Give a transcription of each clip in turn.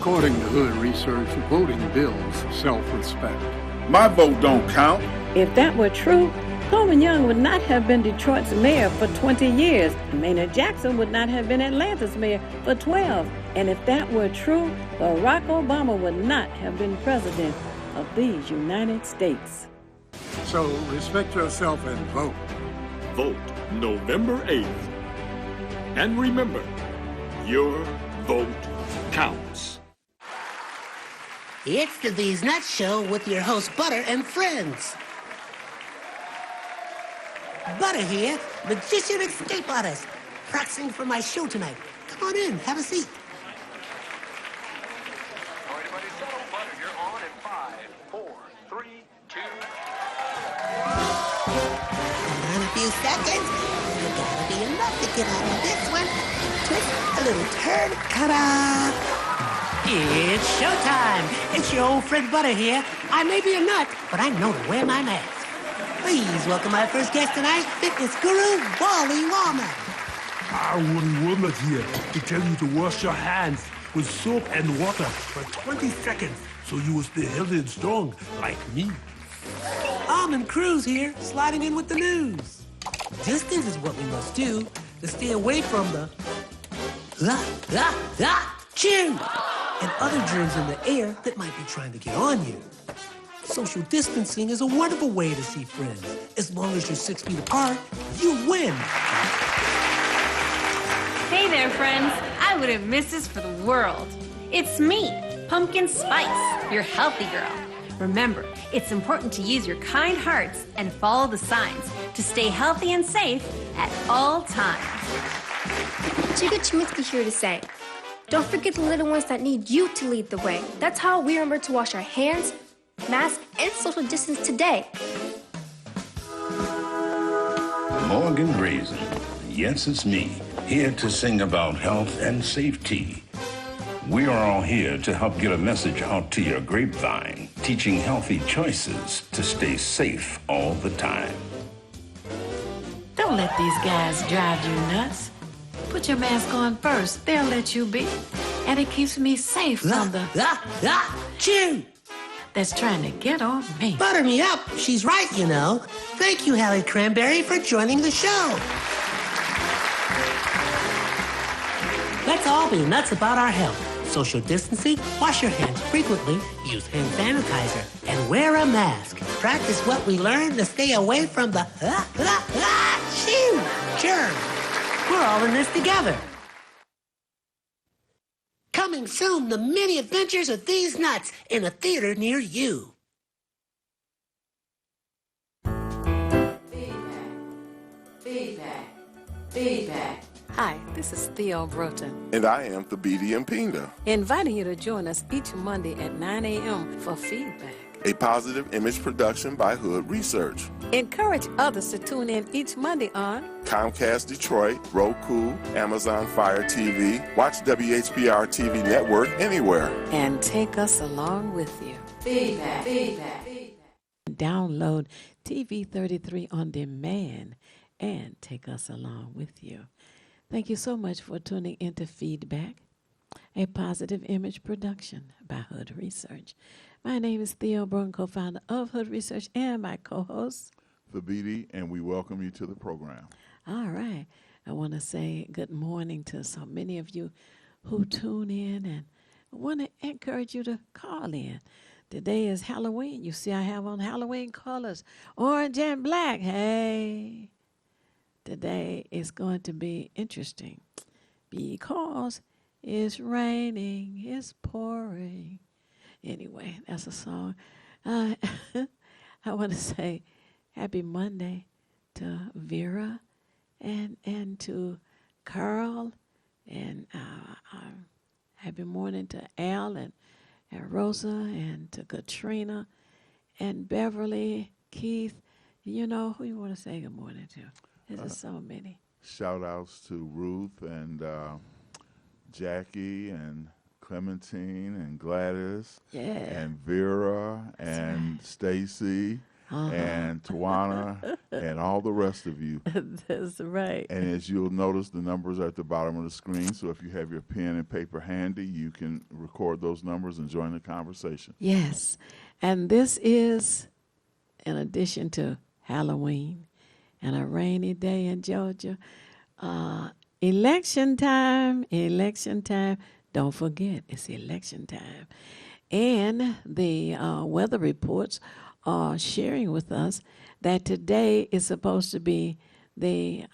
According to Hood Research, voting builds self-respect. My vote don't count. If that were true, Coleman Young would not have been Detroit's mayor for 20 years. Maynard Jackson would not have been Atlanta's mayor for 12. And if that were true, Barack Obama would not have been president of these United States. So respect yourself and vote. Vote November 8th. And remember, your vote counts. It's the These Nuts Show with your host, Butter and friends. Butter here, magician escape artist, practicing for my show tonight. Come on in, have a seat. Everybody settle. Butter, you're on in 5, 4, 3, 2. In a few seconds, you gotta be enough to get out of this one. Twist, a little turn, cut-off. It's showtime. It's your old friend Butter here. I may be a nut, but I know to wear my mask. Please welcome my first guest tonight, fitness guru, Wally Wallman. Wally Wallman here to tell you to wash your hands with soap and water for 20 seconds so you will stay healthy and strong like me. Almond Cruz here, sliding in with the news. Distance is what we must do to stay away from the chew and other germs in the air that might be trying to get on you. Social distancing is a wonderful way to see friends. As long as you're 6 feet apart, you win. Hey there, friends. I wouldn't miss this for the world. It's me, Pumpkin Spice, your healthy girl. Remember, it's important to use your kind hearts and follow the signs to stay healthy and safe at all times. Chica Chiminsky here to say, don't forget the little ones that need you to lead the way. That's how we remember to wash our hands, mask, and social distance today. Morgan Brazen. Yes, it's me, here to sing about health and safety. We are all here to help get a message out to your grapevine, teaching healthy choices to stay safe all the time. Don't let these guys drive you nuts. Put your mask on first. They'll let you be. And it keeps me safe from the chew that's trying to get on me. Butter me up. She's right, you know. Thank you, Hallie Cranberry, for joining the show. Let's all be nuts about our health. Social distancing, wash your hands frequently, use hand sanitizer, and wear a mask. Practice what we learned to stay away from the chew germ. We're all in this together. Coming soon, the many adventures of these nuts in a theater near you. Feedback. Hi, this is Theo Broughton. And I am Thabiti Mpinga. Inviting you to join us each Monday at 9 a.m. for Feedback. A positive image production by Hood Research. Encourage others to tune in each Monday on Comcast Detroit, Roku, Amazon Fire TV, watch WHPR TV Network anywhere. And take us along with you. Feedback. Download TV 33 on demand and take us along with you. Thank you so much for tuning into Feedback, a positive image production by Hood Research. My name is Theo Broughton, co-founder of Hood Research, and my co-host, Thabiti, and we welcome you to the program. All right. I want to say good morning to so many of you who tune in, and I want to encourage you to call in. Today is Halloween. You see I have on Halloween colors, orange and black. Hey, today is going to be interesting because it's raining, it's pouring. Anyway, that's a song. I want to say happy Monday to Vera and to Carl, and happy morning to Al and Rosa, and to Katrina and Beverly, Keith. You know who you want to say good morning to? There's just so many. Shout outs to Ruth and Jackie and Clementine and Gladys and Vera and Stacy and Tawana and all the rest of you. That's right. And as you'll notice, the numbers are at the bottom of the screen. So if you have your pen and paper handy, you can record those numbers and join the conversation. Yes. And this is in addition to Halloween and a rainy day in Georgia. Election time. Don't forget, it's election time. And the weather reports are sharing with us that today is supposed to be the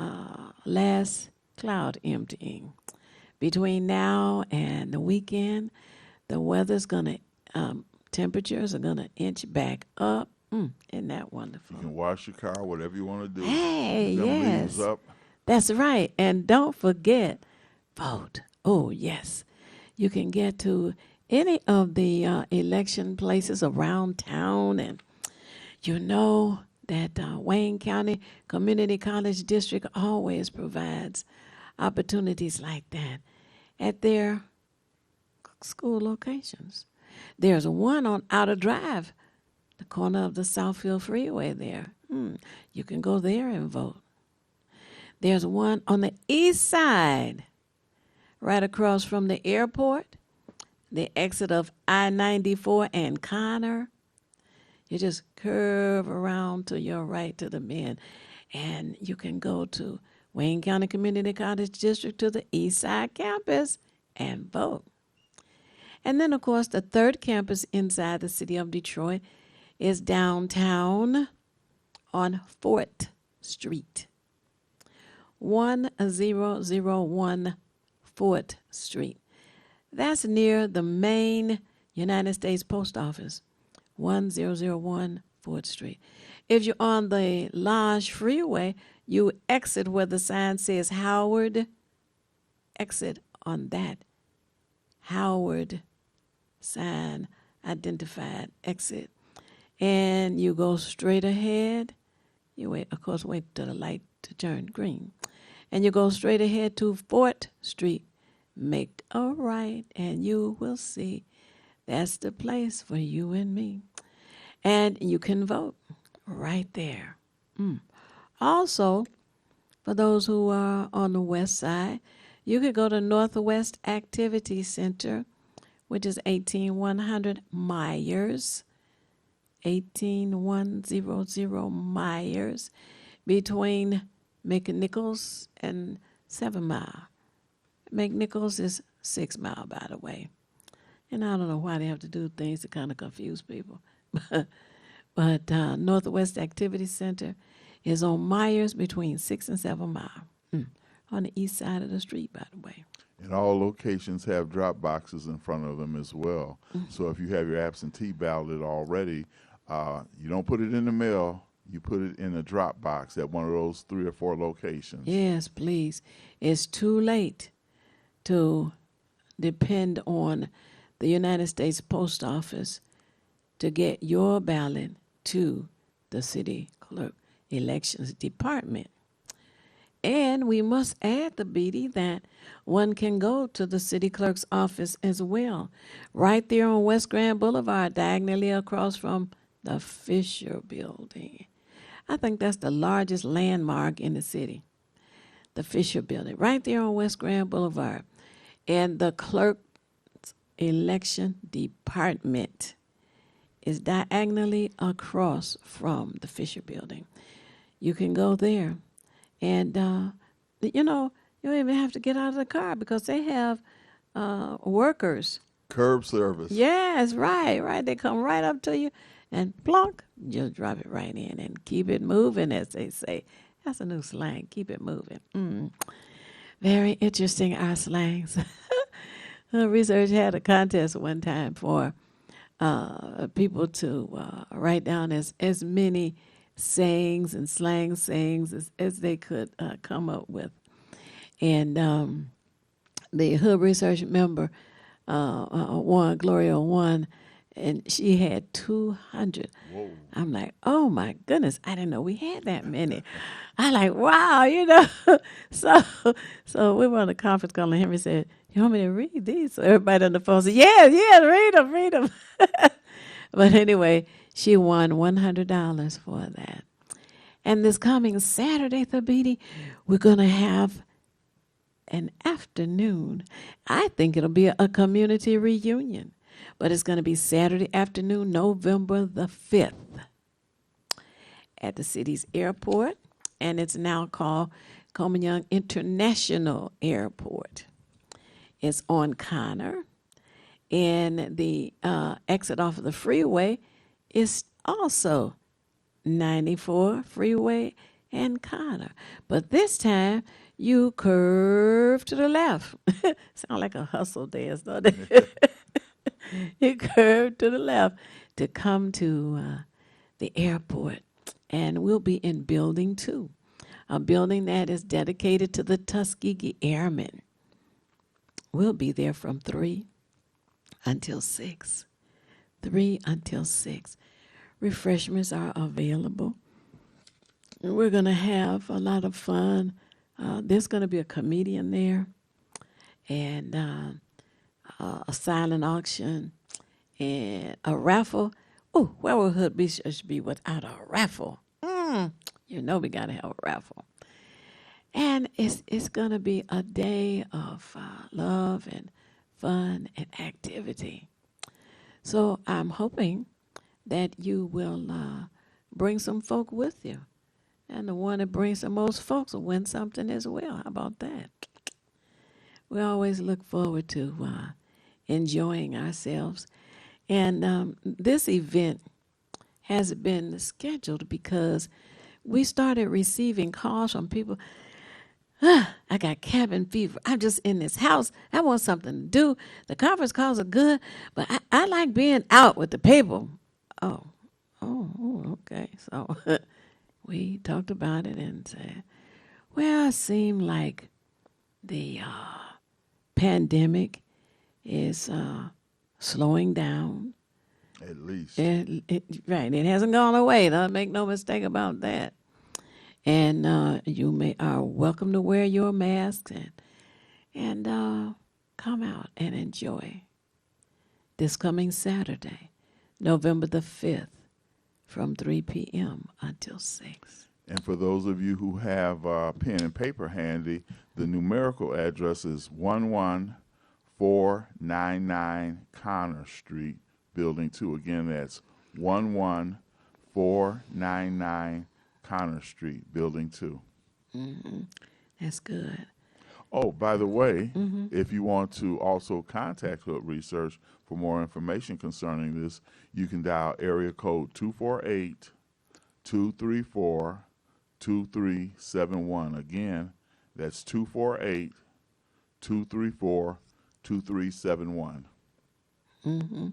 last cloud emptying. Between now and the weekend, the weather's going to, temperatures are going to inch back up. Isn't that wonderful? You can wash your car, whatever you want to do. Hey, Them yes. leaves up. That's right. And don't forget, vote. Oh, yes. You can get to any of the election places around town, and you know that Wayne County Community College District always provides opportunities like that at their school locations. There's one on Outer Drive, the corner of the Southfield Freeway there. You can go there and vote. There's one on the east side, right across from the airport, the exit of I-94 and Connor. You just curve around to your right to the bend, and you can go to Wayne County Community College District to the east side campus and vote. And then, of course, the third campus inside the city of Detroit is downtown on 4th Street. 1001 4th Street. That's near the main United States Post Office, 1001 4th Street. If you're on the Lodge Freeway, you exit where the sign says Howard. Exit on that Howard sign identified exit. And you go straight ahead. You wait, of course, wait till the light to turn green. And you go straight ahead to 4th Street. Make a right, and you will see that's the place for you and me. And you can vote right there. Also, for those who are on the west side, you could go to Northwest Activity Center, which is 18100 Myers. 18100 Myers, between McNichols and 7 Mile. McNichols is 6 Mile, by the way. And I don't know why they have to do things to kind of confuse people. But Northwest Activity Center is on Myers between 6 and 7 Mile. On the east side of the street, by the way. And all locations have drop boxes in front of them as well. So if you have your absentee ballot already, you don't put it in the mail. You put it in a drop box at one of those 3 or 4 locations. Yes, please. It's too late to depend on the United States Post Office to get your ballot to the city clerk elections department. And we must add, the BD, that one can go to the city clerk's office as well, right there on West Grand Boulevard, diagonally across from the Fisher Building. I think that's the largest landmark in the city, the Fisher Building, right there on West Grand Boulevard. And the clerk's election department is diagonally across from the Fisher Building. You can go there. And, you don't even have to get out of the car because they have workers. Curb service. Yes, right. They come right up to you and plunk, just drop it right in and keep it moving, as they say. That's a new slang, keep it moving. Very interesting, our slangs. Research had a contest one time for people to write down as many sayings and slang sayings as they could come up with. And the Hood Research member won, Gloria won, and she had 200. Whoa. I'm like, oh my goodness, I didn't know we had that many. I like, wow, So we were on a conference call, and Henry said, you want me to read these? So everybody on the phone said, yeah, read them. But anyway, she won $100 for that. And this coming Saturday, Thabiti, we're going to have an afternoon. I think it'll be a community reunion, but it's going to be Saturday afternoon, November the 5th at the city's airport, and it's now called Coleman Young International Airport. It's on Connor, and the exit off of the freeway is also 94 freeway and Connor. But this time, you curve to the left. Sound like a hustle dance, doesn't it? You curve to the left to come to the airport. And we'll be in Building 2, a building that is dedicated to the Tuskegee Airmen. We'll be there from 3 until 6. 3 until 6. Refreshments are available. We're going to have a lot of fun. There's going to be a comedian there, and a silent auction, and a raffle. Oh, where would Hood Beach be without a raffle? You know we got to have a raffle. And it's going to be a day of love and fun and activity. So I'm hoping that you will bring some folk with you. And the one that brings the most folks will win something as well. How about that? We always look forward to enjoying ourselves. And this event has been scheduled because we started receiving calls from people. I got cabin fever. I'm just in this house. I want something to do. The conference calls are good, but I like being out with the people. Oh, okay. So we talked about it and said, well, it seemed like the pandemic is slowing down. At least. Right. It hasn't gone away. Don't make no mistake about that. And you are welcome to wear your masks and come out and enjoy this coming Saturday, November the 5th, from 3 p.m. until 6. And for those of you who have pen and paper handy, the numerical address is 11499 Connor Street, Building 2. Again, that's 11499 Connor Street, Building 2. Mm-hmm. That's good. Oh, by the way, if you want to also contact Hood Research for more information concerning this, you can dial area code 248-234-2371. Again, that's 248-234-2371. Mm-hmm.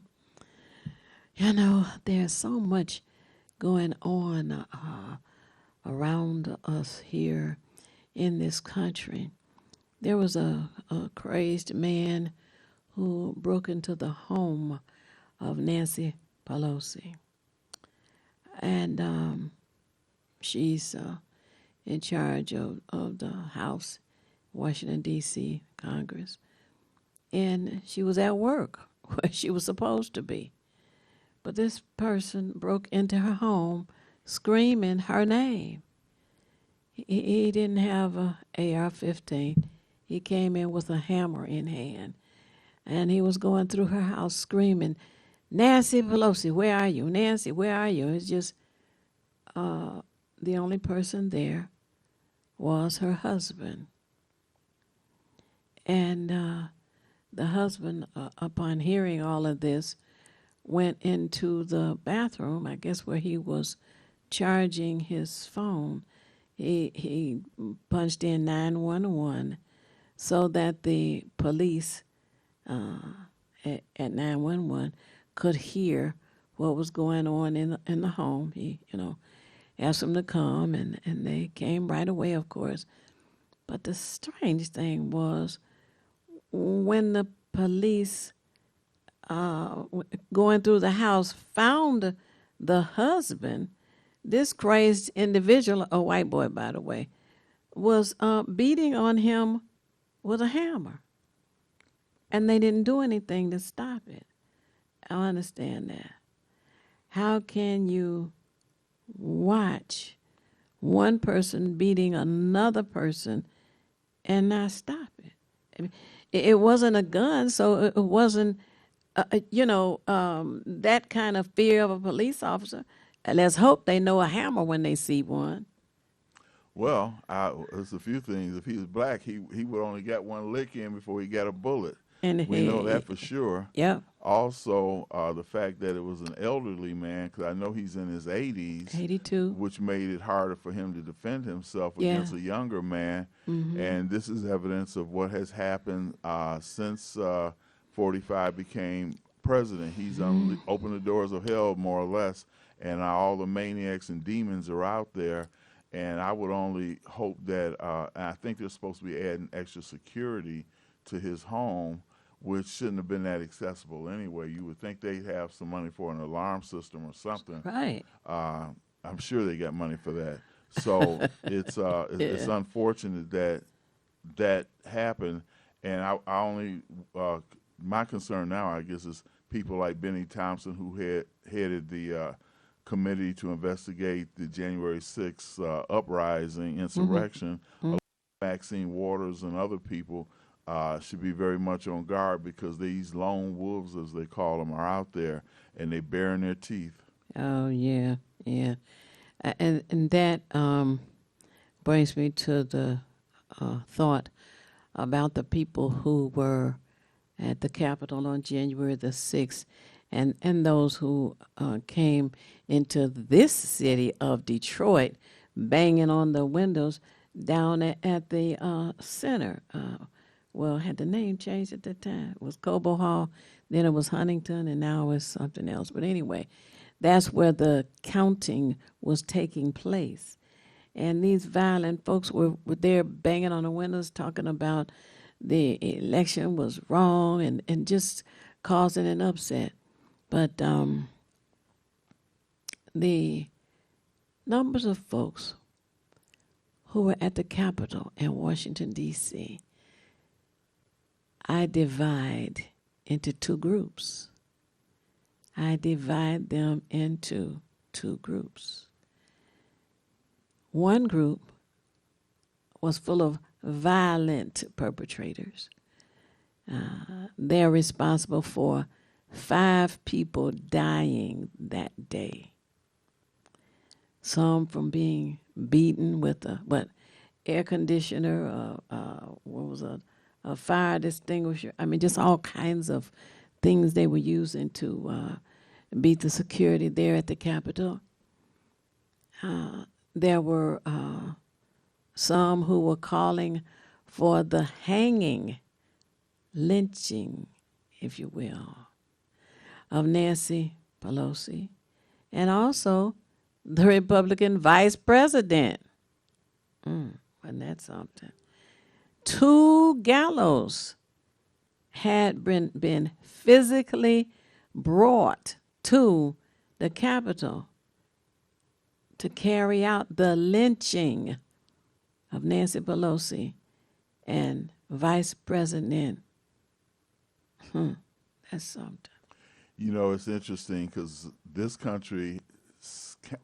You know, there's so much going on around us here in this country. There was a crazed man who broke into the home of Nancy Pelosi. And she's in charge of the House, Washington, D.C., Congress. And she was at work where she was supposed to be. But this person broke into her home screaming her name. He didn't have a AR-15. He came in with a hammer in hand. And he was going through her house screaming, Nancy Pelosi, where are you? Nancy, where are you? It's just the only person there was her husband. And the husband, upon hearing all of this, went into the bathroom, I guess where he was charging his phone. He punched in 911 so that the police at 911 could hear what was going on in the home. He, asked them to come, and they came right away, of course. But the strange thing was when the police going through the house found the husband, this crazed individual, a white boy, by the way, was beating on him with a hammer. And they didn't do anything to stop it. I understand that. How can you watch one person beating another person and not stop it. I mean, it wasn't a gun, so it wasn't, that kind of fear of a police officer. Let's hope they know a hammer when they see one. Well, there's a few things. If he was black, he would only get one lick in before he got a bullet. And we know that for sure. Yeah. Also, the fact that it was an elderly man, because I know he's in his 80s. 82. Which made it harder for him to defend himself against a younger man. Mm-hmm. And this is evidence of what has happened since 45 became president. He's opened the doors of hell, more or less, and all the maniacs and demons are out there. And I would only hope that, and I think they're supposed to be adding extra security to his home, which shouldn't have been that accessible anyway. You would think they'd have some money for an alarm system or something. Right. I'm sure they got money for that. So it's unfortunate that happened. And I only, my concern now, I guess, is people like Benny Thompson, who headed the committee to investigate the January 6th uprising, insurrection. Mm-hmm. Maxine Waters and other people should be very much on guard, because these lone wolves, as they call them, are out there and they baring their teeth. Oh, yeah, yeah. And that brings me to the thought about the people who were at the Capitol on January the 6th and those who came into this city of Detroit banging on the windows down at the center. Well, had the name changed at that time. It was Cobo Hall, then it was Huntington, and now it's something else. But anyway, that's where the counting was taking place. And these violent folks were there banging on the windows, talking about the election was wrong and just causing an upset. But the numbers of folks who were at the Capitol in Washington, D.C., I divide into two groups. I divide them into two groups. One group was full of violent perpetrators. They're responsible for 5 people dying that day. Some from being beaten with a air conditioner, a fire extinguisher. I mean, just all kinds of things they were using to beat the security there at the Capitol. There were some who were calling for the hanging, lynching, if you will, of Nancy Pelosi, and also the Republican vice president. Wasn't that something? 2 gallows had been physically brought to the Capitol to carry out the lynching of Nancy Pelosi and Vice President. That's something. You know, it's interesting because this country,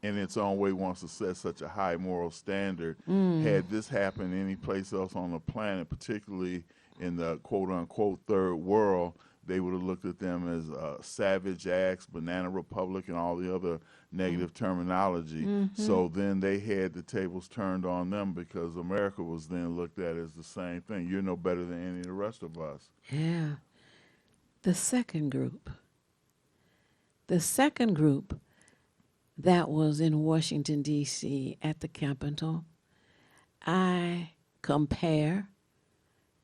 in its own way, wants to set such a high moral standard. Had this happened any place else on the planet, particularly in the quote-unquote third world, they would have looked at them as savage acts, banana republic, and all the other negative terminology. So then they had the tables turned on them, because America was then looked at as the same thing. You're no better than any of the rest of us. Yeah. The second group that was in Washington, D.C. at the Capitol, I compare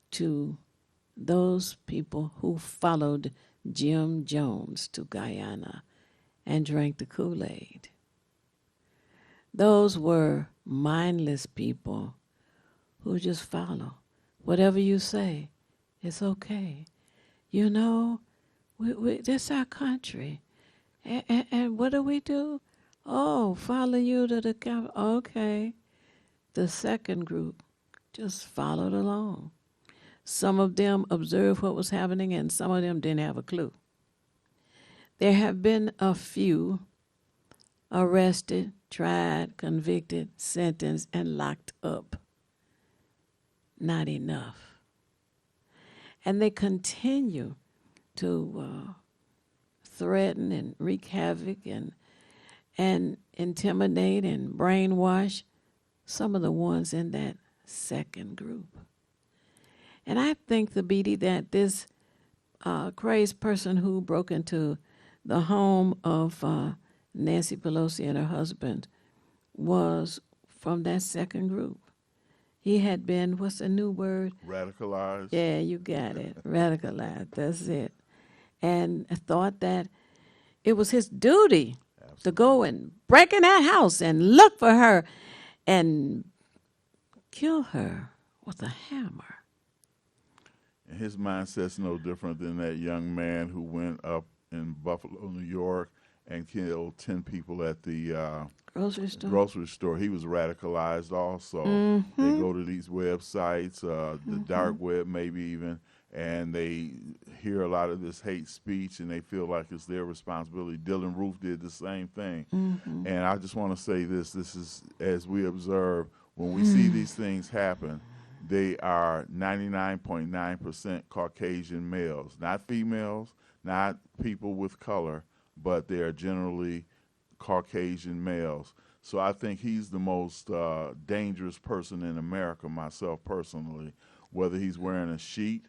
to those people who followed Jim Jones to Guyana and drank the Kool-Aid. Those were mindless people who just follow. Whatever you say, it's okay. You know, this is our country. And what do? Oh, follow you to the Capitol. Okay. The second group just followed along. Some of them observed what was happening, and some of them didn't have a clue. There have been a few arrested, tried, convicted, sentenced, and locked up. Not enough. And they continue to threaten and wreak havoc and intimidate and brainwash some of the ones in that second group. And I think, the Beatty, that this crazed person who broke into the home of Nancy Pelosi and her husband was from that second group. He had been, what's the new word? Radicalized. Yeah, you got it. Radicalized, that's it. And thought that it was his duty to go and break in that house and look for her and kill her with a hammer. And his mindset's no different than that young man who went up in Buffalo, New York, and killed 10 people at the grocery store. He was radicalized also. Mm-hmm. They go to these websites, the dark web maybe even, and they hear a lot of this hate speech, and they feel like it's their responsibility. Dylan Roof did the same thing. Mm-hmm. And I just want to say this is, as we observe, when we see these things happen, they are 99.9% Caucasian males, not females, not people with color, but they are generally Caucasian males. So I think he's the most dangerous person in America, myself personally, whether he's wearing a sheet,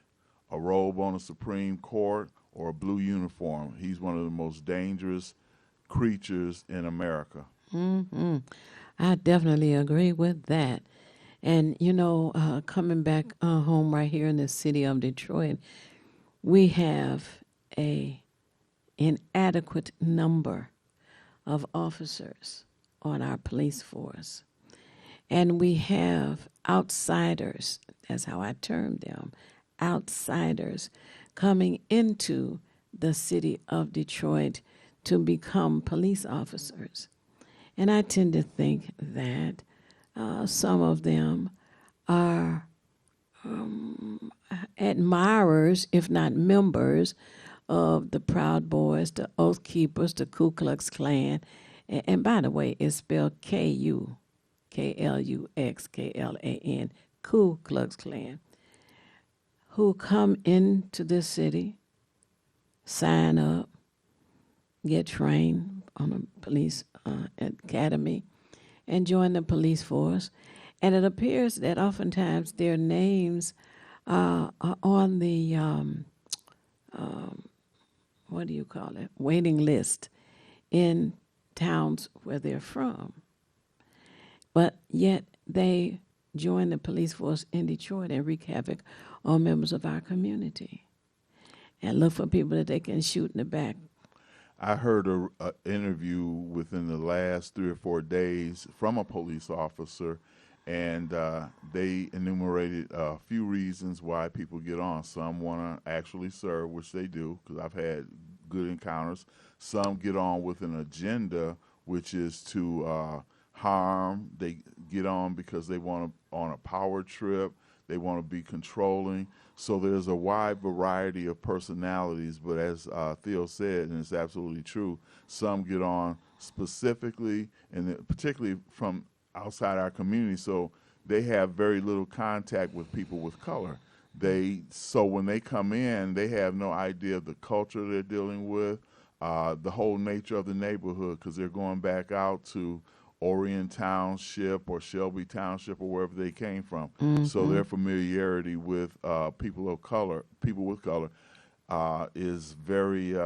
a robe on the Supreme Court, or a blue uniform. He's one of the most dangerous creatures in America. Mm-hmm. I definitely agree with that. And, you know, coming back home right here in the city of Detroit, we have a inadequate number of officers on our police force. And we have outsiders, that's how I term them, outsiders coming into the city of Detroit to become police officers. And I tend to think that some of them are admirers, if not members, of the Proud Boys, the Oath Keepers, the Ku Klux Klan. And by the way, it's spelled K-U-K-L-U-X-K-L-A-N, Ku Klux Klan, who come into this city, sign up, get trained on a police academy, and join the police force. And it appears that oftentimes their names are on the, waiting list in towns where they're from. But yet they join the police force in Detroit and wreak havoc on members of our community and look for people that they can shoot in the back. I heard an interview within the last 3 or 4 days from a police officer, and they enumerated a few reasons why people get on. Some want to actually serve, which they do, because I've had good encounters. Some get on with an agenda, which is to harm. They get on because they want to on a power trip. They want to be controlling. So there's a wide variety of personalities, but as Theo said, and it's absolutely true, some get on specifically, and particularly from outside our community, so they have very little contact with people with color. So when they come in, they have no idea of the culture they're dealing with, the whole nature of the neighborhood, because they're going back out to Orion Township or Shelby Township or wherever they came from. Mm-hmm. So their familiarity with people with color is very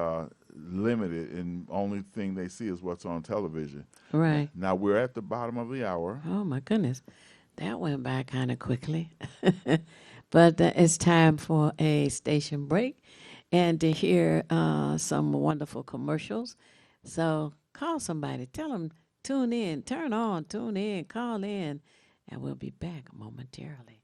limited, and only thing they see is what's on television. Right. Now we're at the bottom of the hour. Oh my goodness, that went by kind of quickly. But it's time for a station break and to hear some wonderful commercials. So call somebody, tell them, tune in, turn on, tune in, call in, and we'll be back momentarily.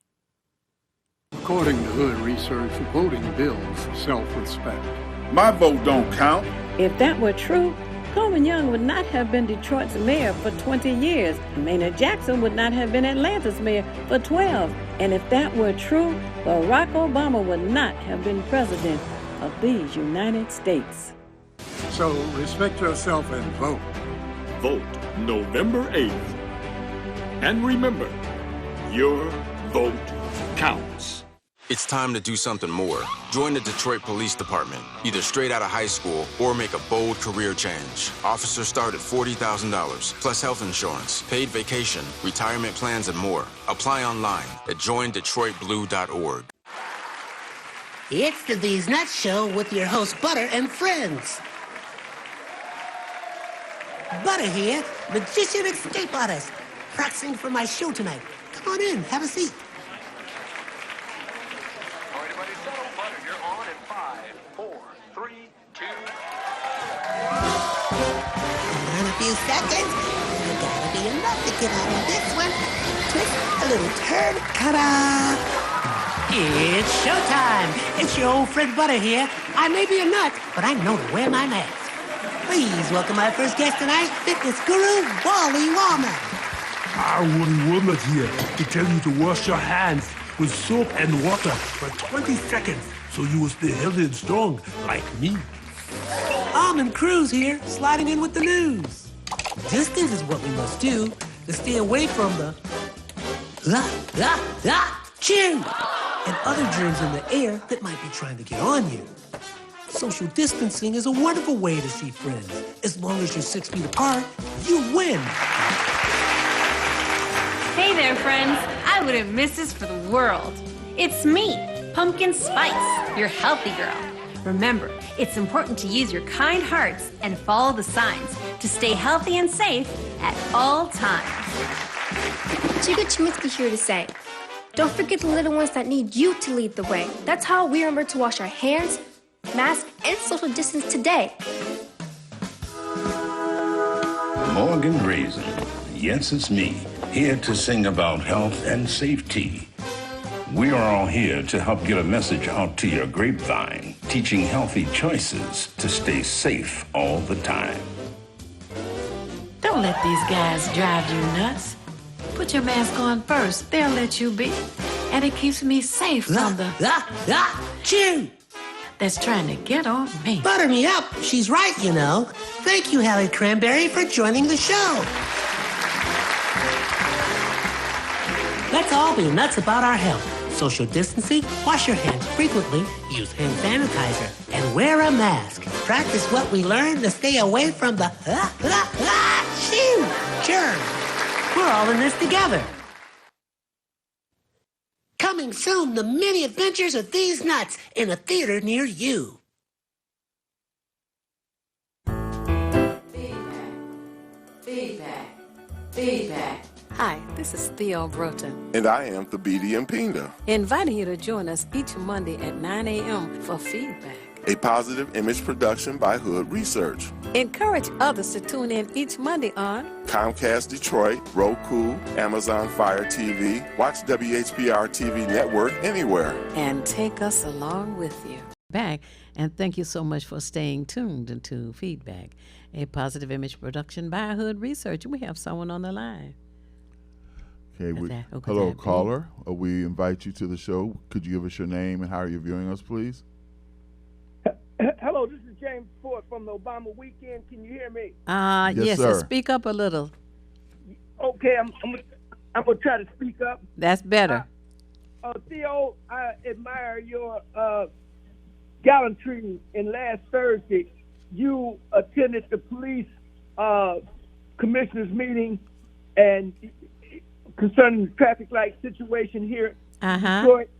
According to Hood research, voting builds self-respect. My vote don't count. If that were true, Coleman Young would not have been Detroit's mayor for 20 years. Maynard Jackson would not have been Atlanta's mayor for 12. And if that were true, Barack Obama would not have been president of these United States. So respect yourself and vote. Vote November 8th. And remember, your vote counts. It's time to do something more. Join the Detroit Police Department, either straight out of high school or make a bold career change. Officers start at $40,000, plus health insurance, paid vacation, retirement plans, and more. Apply online at joindetroitblue.org. It's the These Nuts Show with your host, Butter and friends. Butter here, magician escape artist, practicing for my show tonight. Come on in, have a seat. Everybody settle. Butter, you're on in 5, 4, 3, 2. In a few seconds, there gotta be enough to get out of this one. Twist a little turn, ta-da! It's showtime. It's your old friend Butter here. I may be a nut, but I know to wear my mask. Please welcome my first guest tonight, fitness guru, Wally Wallman. Wally Woodland here to tell you to wash your hands with soap and water for 20 seconds so you will stay healthy and strong like me. Almond Cruz here, sliding in with the news. Distance is what we must do to stay away from the chew and other germs in the air that might be trying to get on you. Social distancing is a wonderful way to see friends. As long as you're 6 feet apart, you win. Hey there, friends. I wouldn't miss this for the world. It's me, Pumpkin Spice, your healthy girl. Remember, it's important to use your kind hearts and follow the signs to stay healthy and safe at all times. Chica Chiminsky here to say, don't forget the little ones that need you to lead the way. That's how we remember to wash our hands, mask, and social distance today. Morgan Brazen. Yes, it's me, here to sing about health and safety. We are all here to help get a message out to your grapevine, teaching healthy choices to stay safe all the time. Don't let these guys drive you nuts. Put your mask on first. They'll let you be. And it keeps me safe from the chew that's trying to get on me. Butter me up. She's right, you know. Thank you, Hallie Cranberry, for joining the show. Let's all be nuts about our health. Social distancing, wash your hands frequently, use hand sanitizer, and wear a mask. Practice what we learned to stay away from the germs. We're all in this together. Coming soon, the many adventures of these nuts in a theater near you. Feedback. Hi, this is Theo Broughton, And I am Thabiti Mpinga, inviting you to join us each Monday at 9 a.m. for feedback. a positive image production by Hood Research. Encourage others to tune in each Monday on Comcast Detroit, Roku, Amazon Fire TV. Watch WHPR TV Network anywhere. and take us along with you. Back, and thank you so much for staying tuned into Feedback, a positive image production by Hood Research. We have someone on the line. Okay, Who could hello, that be? caller. We invite you to the show. Could you give us your name and how you're viewing us, please? Hello, this is James Ford from the Obama Weekend. Can you hear me? Yes, sir. Speak up a little. Okay, I'm gonna try to speak up. That's better. Theo, I admire your gallantry. And last Thursday, you attended the police commissioners meeting and concerning the traffic light situation here in Detroit.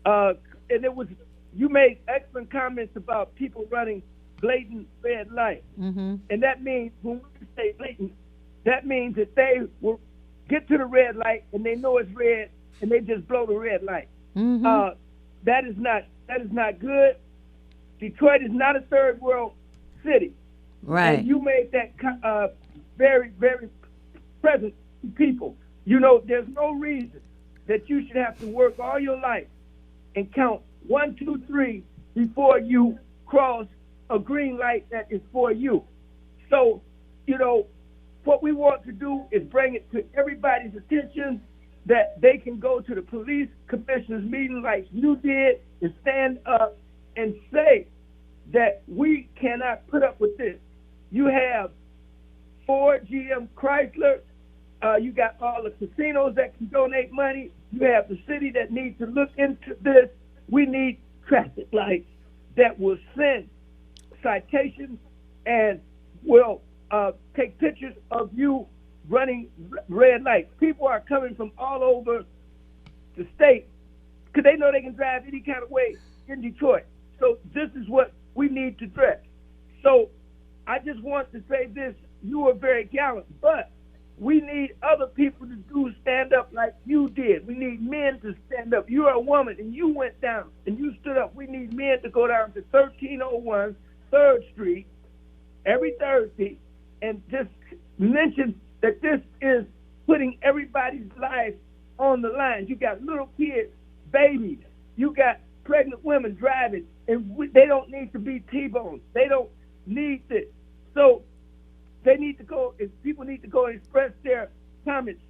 And it was, you made excellent comments about people running blatant red lights. Mm-hmm. And that means, when we say blatant, that means that they will get to the red light and they know it's red and they just blow the red light. Mm-hmm. That is not good. Detroit is not a third world city. Right. And you made that very, very present to people. You know, there's no reason that you should have to work all your life and count 1, 2, 3 before you cross a green light that is for you. So, you know, what we want to do is bring it to everybody's attention that they can go to the police commissioners meeting like you did and stand up and say that we cannot put up with this. You have Ford, GM, Chrysler. You got all the casinos that can donate money. You have the city that needs to look into this. We need traffic lights that will send citations and will take pictures of you running red lights. People are coming from all over the state because they know they can drive any kind of way in Detroit. So this is what we need to address. So I just want to say this. You are very gallant, but we need other people to do stand up like you did. We need men to stand up. You're a woman, and you went down, and you stood up. We need men to go down to 1301 3rd Street every Thursday and just mention that this is putting everybody's life on the line. You got little kids, babies. You got pregnant women driving, and they don't need to be T-boned. They don't need this. So they need to go, if people need to go and express their comments,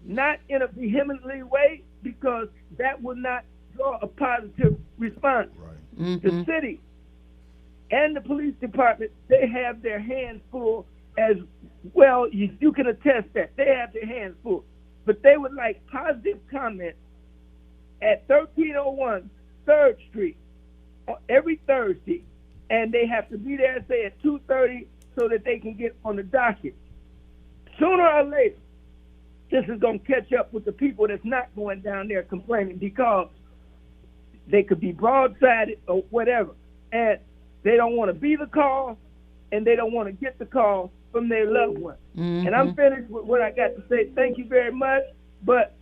not in a vehemently way, because that will not draw a positive response. Right. The city and the police department, they have their hands full as well. You can attest that. They have their hands full. But they would like positive comments at 1301 3rd Street every Thursday, and they have to be there, say, at 2:30 so that they can get on the docket. Sooner or later, this is going to catch up with the people that's not going down there complaining because they could be broadsided or whatever. And they don't want to be the call, and they don't want to get the call from their loved ones. And I'm finished with what I got to say. Thank you very much. But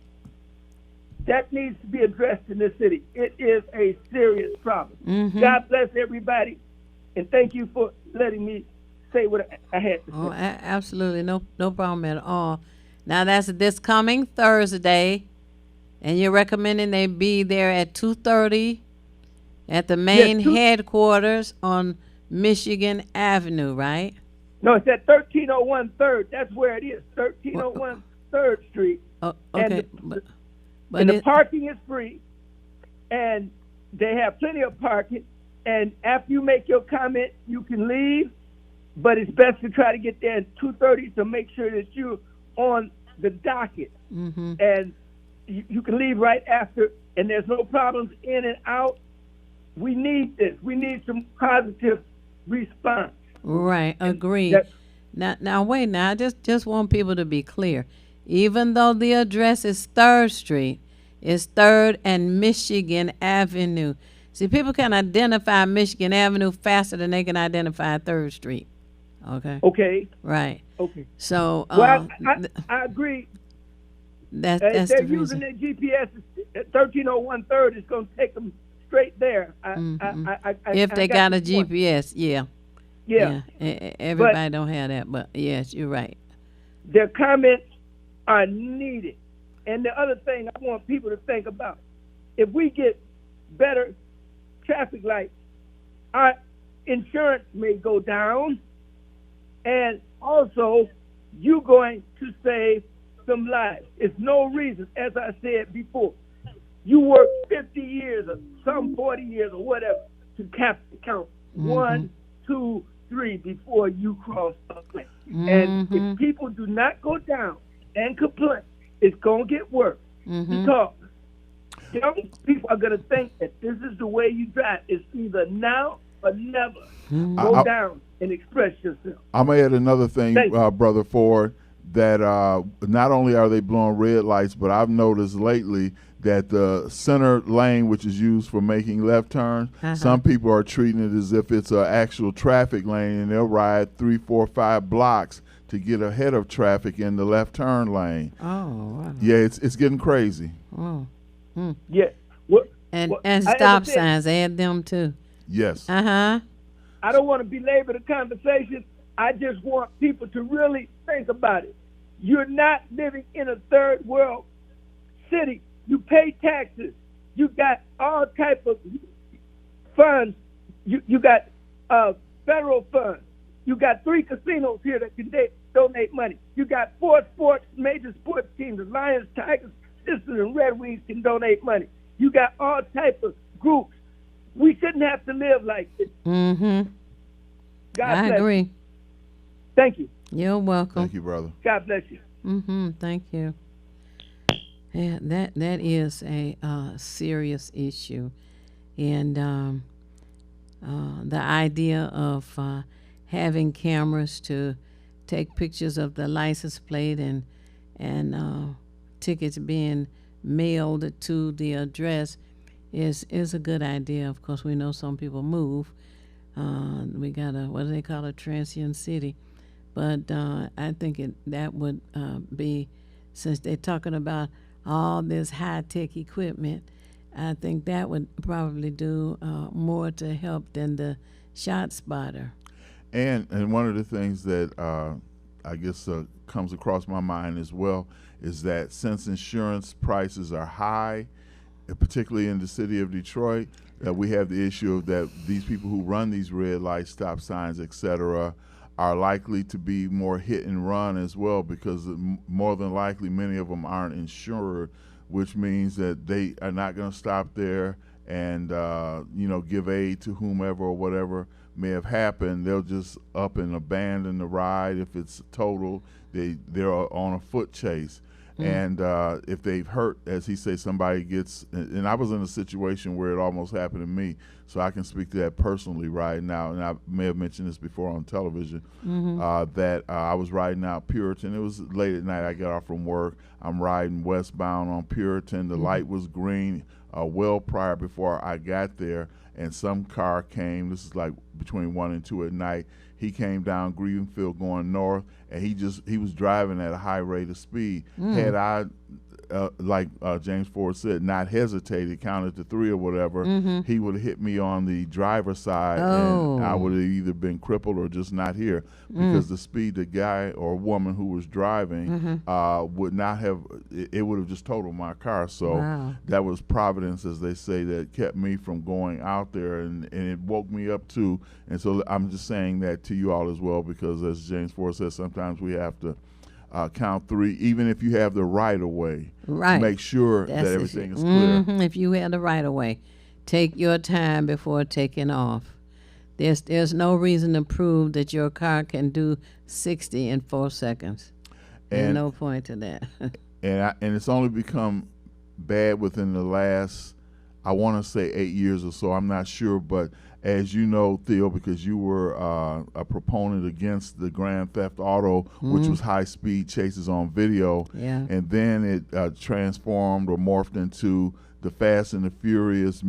that needs to be addressed in this city. It is a serious problem. God bless everybody, and thank you for letting me say what I had to say. Oh, absolutely. No problem at all. Now, that's this coming Thursday, and you're recommending they be there at 2:30 at the main headquarters on Michigan Avenue, right? No, it's at 1301 3rd. That's where it is, 1301 3rd Street. Oh, okay. And the parking is free, and they have plenty of parking. And after you make your comment, you can leave, but it's best to try to get there at 2:30 to make sure that you're on the docket. And you can leave right after, and there's no problems in and out. We need this. We need some positive response. Right, agreed. Now wait. Now I just want people to be clear. Even though the address is 3rd Street, it's 3rd and Michigan Avenue. See, people can identify Michigan Avenue faster than they can identify 3rd Street. Okay. Okay. Right. Okay. So, well, I agree. That's if they're the using reason. their GPS at 1301 3rd, it's going to take them straight there. If they got a GPS, Yeah. Everybody don't have that, but yes, you're right. Their comments are needed. And the other thing I want people to think about, if we get better traffic lights, our insurance may go down, and also you're going to save some lives. It's no reason, as I said before, you work 50 years or some 40 years or whatever to count 1, 2, 3 before you cross a line. And if people do not go down and complain, it's going to get worse because young people are going to think that this is the way you drive. It's either now or never. Go down and express yourself. I'm going to add another thing, Brother Ford, that not only are they blowing red lights, but I've noticed lately that the center lane, which is used for making left turns, some people are treating it as if it's an actual traffic lane, and they'll ride 3, 4, 5 blocks to get ahead of traffic in the left turn lane. Oh, wow. Yeah, it's getting crazy. Oh. Yeah. And stop signs, add them too. Yes. I don't want to belabor the conversation. I just want people to really think about it. You're not living in a third world city. You pay taxes. You got all type of funds. You got federal funds. You got 3 casinos here that can donate money. You got 4 major sports teams. The Lions, Tigers, Pistons, and Red Wings can donate money. You got all type of groups. We shouldn't have to live like this. God I bless agree. you. Thank you. You're welcome. Thank you, brother. God bless you. Thank you. Yeah, that is a serious issue, and the idea of having cameras to take pictures of the license plate and tickets being mailed to the address is a good idea. Of course, we know some people move. We got what do they call a transient city, but I think that would be, since they're talking about all this high-tech equipment, I think that would probably do more to help than the shot spotter. And one of the things that I guess comes across my mind as well is that since insurance prices are high, particularly in the city of Detroit, that we have the issue of that these people who run these red lights, stop signs, etc., are likely to be more hit and run as well, because more than likely many of them aren't insured, which means that they are not going to stop there and give aid to whomever or whatever may have happened. They'll just up and abandon the ride. If it's total, they're on a foot chase. And if they've hurt, as he says, somebody gets, and I was in a situation where it almost happened to me, so I can speak to that personally right now, and I may have mentioned this before on television, that I was riding out Puritan. It was late at night. I got off from work. I'm riding westbound on Puritan. The light was green well prior before I got there, and some car came. This is like between 1 and 2 at night. He came down Greenfield going north, and he was driving at a high rate of speed. Had I, like James Ford said, not hesitated, counted to 3 or whatever, he would have hit me on the driver's side, and I would have either been crippled or just not here, because the speed the guy or woman who was driving would not have, it would have just totaled my car. So that was providence, as they say, that kept me from going out there, and it woke me up too. And so I'm just saying that to you all as well, because as James Ford says, sometimes we have to count 3, even if you have the right of way. Right. Make sure that everything is clear. If you have the right of way, take your time before taking off. There's no reason to prove that your car can do 60 in 4 seconds. There's no point to that. and it's only become bad within the last, I want to say 8 years or so. I'm not sure, but as you know, Theo, because you were a proponent against the Grand Theft Auto, which was high-speed chases on video, and then it transformed or morphed into the Fast and the Furious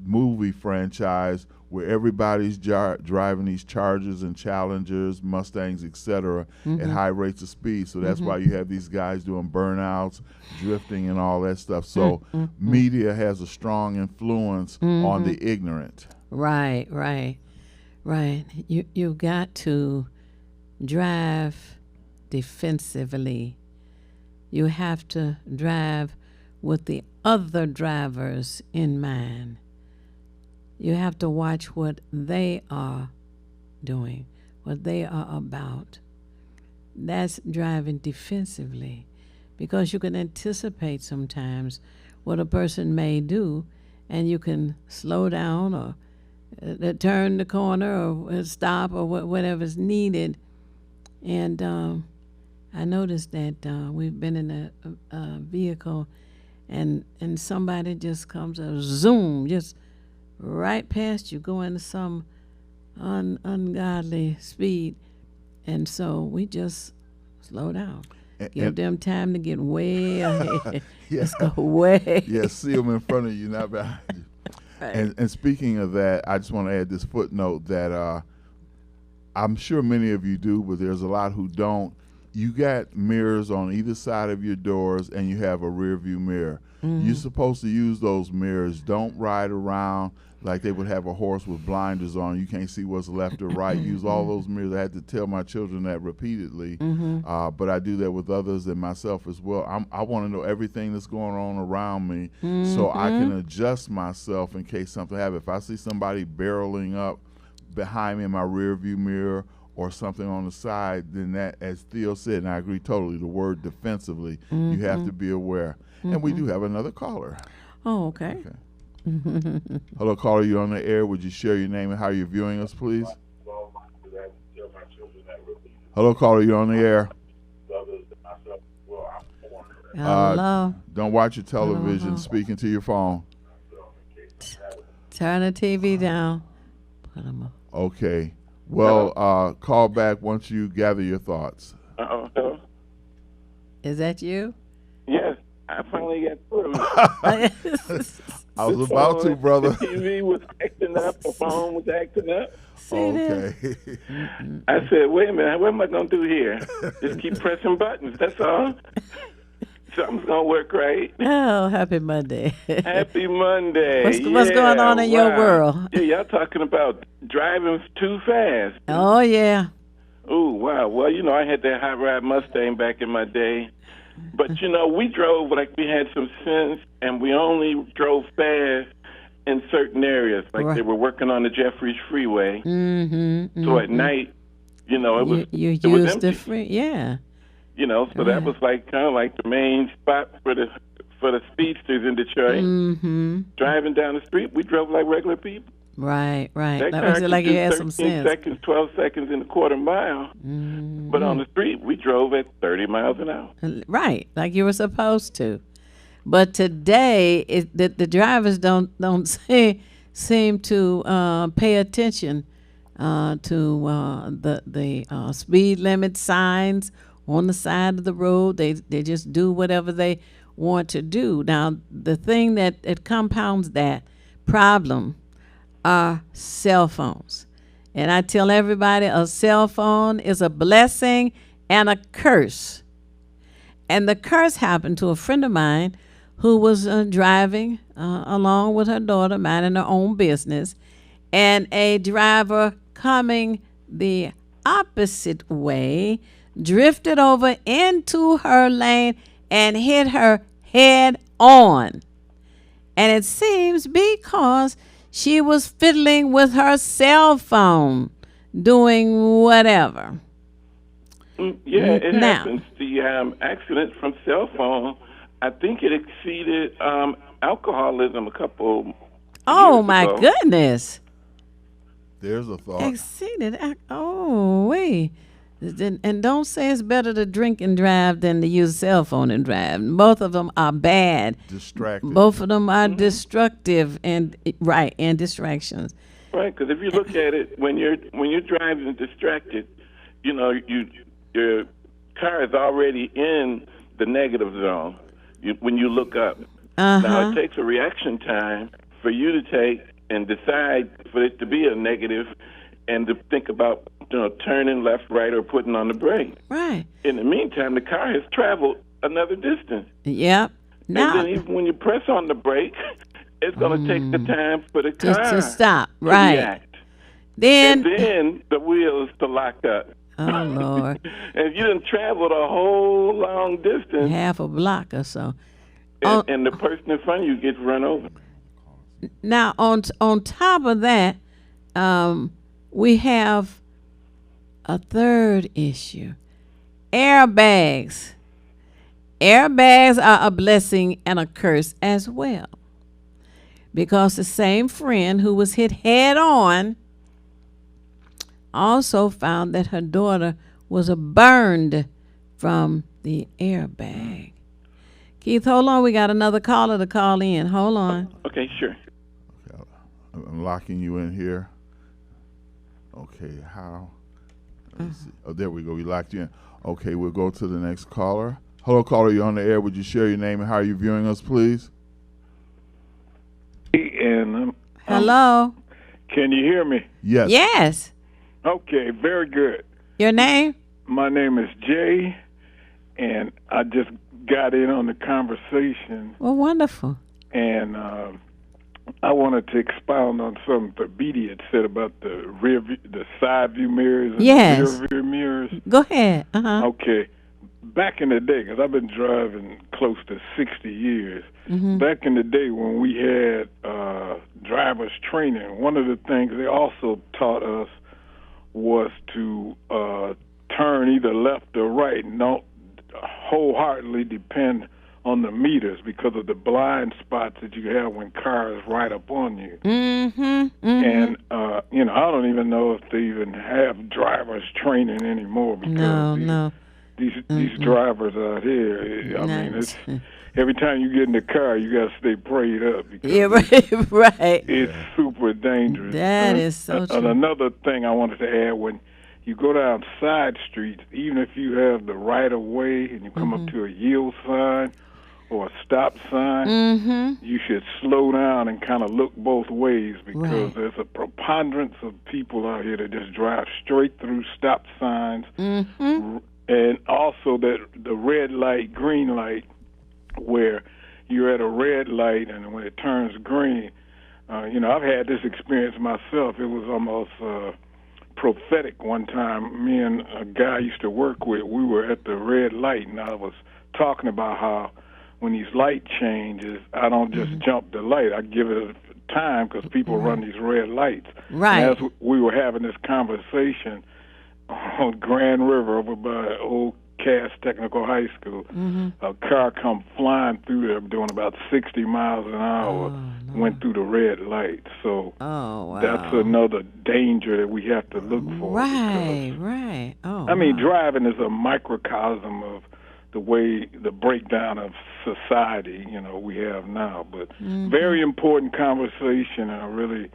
movie franchise, where everybody's driving these Chargers and Challengers, Mustangs, etc., at high rates of speed. So that's why you have these guys doing burnouts, drifting, and all that stuff. So media has a strong influence on the ignorant. Right. You got to drive defensively. You have to drive with the other drivers in mind. You have to watch what they are doing, what they are about. That's driving defensively, because you can anticipate sometimes what a person may do, and you can slow down or turn the corner or stop or whatever's needed. And I noticed that we've been in a vehicle, and somebody just comes zoom, just right past you, going to some ungodly speed, and so we just slow down. Give them time to get way ahead. Let's go way. See them in front of you, not behind you. Right. And speaking of that, I just want to add this footnote that I'm sure many of you do, but there's a lot who don't. You got mirrors on either side of your doors, and you have a rear view mirror. You're supposed to use those mirrors. Don't ride around like they would have a horse with blinders on. You can't see what's left or right. Use all those mirrors. I had to tell my children that repeatedly, but I do that with others and myself as well. I want to know everything that's going on around me, so I can adjust myself in case something happens. If I see somebody barreling up behind me in my rear view mirror or something on the side, then that, as Theo said, and I agree totally, the word defensively, you have to be aware. And we do have another caller. Oh, okay. Hello, caller, you're on the air. Would you share your name and how you're viewing us, please? Hello, caller. You're on the air. Hello. Don't watch your television. Speaking to your phone. Turn the TV down. Put 'em up. Okay. Well, call back once you gather your thoughts. Hello? Is that you? Yes, I finally got through. I was about to, brother. The TV was acting up. The phone was acting up. Okay. I said, wait a minute, what am I going to do here? Just keep pressing buttons, that's all. Something's going to work right. Oh, happy Monday. Happy Monday. What's going on in your world? Yeah, y'all talking about driving too fast. Oh, yeah. Oh, wow. Well, you know, I had that hot rod Mustang back in my day. But, you know, we drove like we had some sense, and we only drove fast in certain areas. Like they were working on the Jeffries Freeway. So at night, you know, it was You it was used the empty. free, yeah. You know, so that was like kind of like the main spot for the speedsters in Detroit. Driving down the street, we drove like regular people. Right. That That car was could like do you had 13 some sense. seconds, 12 seconds in a quarter mile. But on the street, we drove at 30 miles an hour. Right, like you were supposed to. But today, the drivers don't seem to pay attention to the speed limit signs on the side of the road. They just do whatever they want to do. Now, the thing that compounds that problem are cell phones. And I tell everybody a cell phone is a blessing and a curse. And the curse happened to a friend of mine who was driving along with her daughter, minding her own business, and a driver coming the opposite way drifted over into her lane and hit her head on. And it seems because she was fiddling with her cell phone, doing whatever. Yeah, it Now. happens. The accident from cell phone, I think it exceeded alcoholism a couple Oh, years my ago. goodness. There's a thought. Exceeded. Oh, wait. And don't say it's better to drink and drive than to use a cell phone and drive. Both of them are bad. Distracted. Both of them are destructive and distractions. Right, because if you look at it, when you're driving distracted, you know, your car is already in the negative zone when you look up. Now, it takes a reaction time for you to take and decide for it to be a negative and to think about, you know, turning left, right, or putting on the brake. Right. In the meantime, the car has traveled another distance. Yep. Now, And then even when you press on the brake, it's going to take the time for the car to stop. to Right. react. Then, And then the wheels to lock up. oh, Lord. And you done traveled a whole long distance, half a block or so. and the person in front of you gets run over. Now, on top of that, we have a third issue. Airbags. Airbags are a blessing and a curse as well. Because the same friend who was hit head on also found that her daughter was burned from the airbag. Keith, hold on. We got another caller to call in. Hold on. Okay, sure. I'm locking you in here. Okay, how? Let me see. Oh, there we go. We locked you in. Okay, we'll go to the next caller. Hello, caller. You're on the air. Would you share your name and how you're viewing us, please? And Hello. can you hear me? Yes. Yes. Okay, very good. Your name? My name is Jay, and I just got in on the conversation, Well, wonderful. and I wanted to expound on something that Beatty had said about the the side view mirrors and Yes. the rear view mirrors. Go ahead. Okay. Back in the day, because I've been driving close to 60 years, Mhm. back in the day when we had driver's training, one of the things they also taught us was to turn either left or right, and don't wholeheartedly depend on the meters because of the blind spots that you have when cars ride up on you. And I don't even know if they even have drivers training anymore because these drivers out here. I mean, it's every time you get in the car, you got to stay prayed up because right. It's super dangerous. That is so true. And another thing I wanted to add, when you go down side streets, even if you have the right of way and you come up to a yield sign or a stop sign, you should slow down and kind of look both ways because there's a preponderance of people out here that just drive straight through stop signs. And also that the red light, green light, where you're at a red light and when it turns green, I've had this experience myself. It was almost prophetic one time. Me and a guy I used to work with, we were at the red light, and I was talking about how when these light changes, I don't just jump the light. I give it time because people run these red lights. Right. And as we were having this conversation on Grand River over by Old Cass Technical High School, a car come flying through there doing about 60 miles an hour, went through the red light. So that's another danger that we have to look for. Right. I mean, driving is a microcosm of the breakdown of society, we have now. But very important conversation, and I really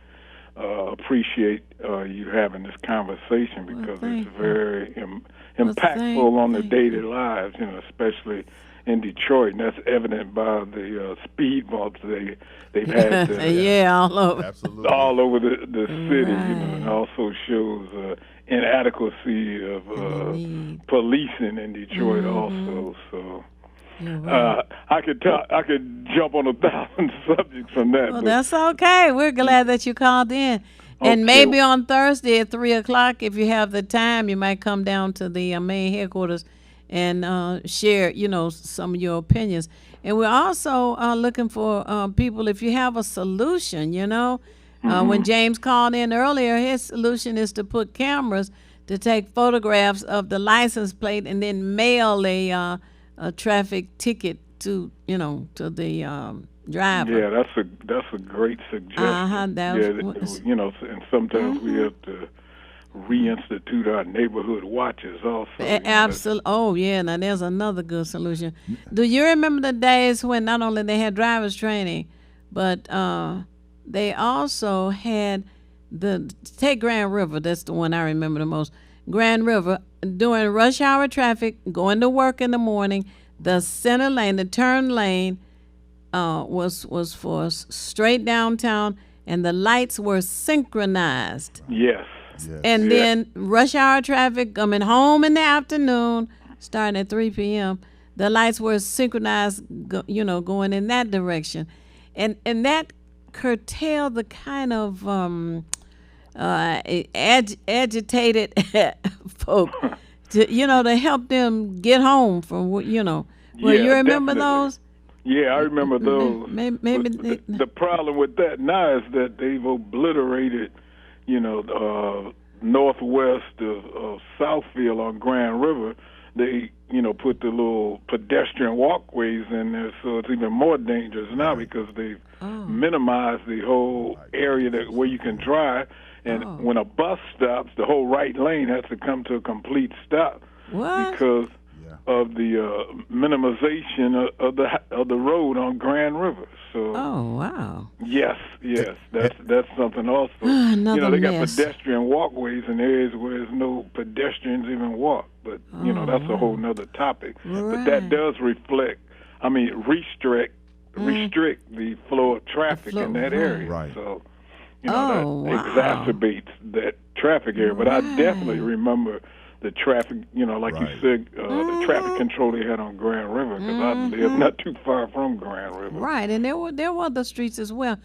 appreciate you having this conversation because it's very impactful on the daily lives, especially in Detroit, and that's evident by the speed bumps they've had. All over. Absolutely. All over the city, and also shows inadequacy of policing in Detroit also. So I could jump on 1,000 subjects from that. Well, that's okay. We're glad that you called in. And maybe on Thursday at 3:00, if you have the time, you might come down to the main headquarters and share, some of your opinions. And we're also looking for people, if you have a solution, when James called in earlier, his solution is to put cameras to take photographs of the license plate and then mail a traffic ticket to the driver. Yeah, that's a great suggestion. And sometimes we have to reinstitute our neighborhood watches also. Absolutely. Oh, yeah. Now, there's another good solution. Do you remember the days when not only they had driver's training, but they also had take Grand River. That's the one I remember the most. Grand River, during rush hour traffic, going to work in the morning, the center lane, the turn lane, was for straight downtown, and the lights were synchronized. Yes. And then rush hour traffic coming home in the afternoon, starting at 3 p.m., the lights were synchronized, going in that direction. And that curtailed the kind of agitated folk to help them get home from, Well, you remember definitely. Those? Yeah, I remember those. Maybe the problem with that now is that they've obliterated, northwest of Southfield on Grand River. They, put the little pedestrian walkways in there, so it's even more dangerous now because they've minimized the whole area where you can drive. And when a bus stops, the whole right lane has to come to a complete stop because of the minimization of the road on Grand River. So yes, that's something also. They got pedestrian walkways in areas where there's no pedestrians even walk, but that's a whole nother topic. But that does restrict the flow of traffic in that area. Right. So that exacerbates that traffic area. But I definitely remember the traffic, like you said, the traffic control they had on Grand River, because I live not too far from Grand River. Right, and there were other streets as well,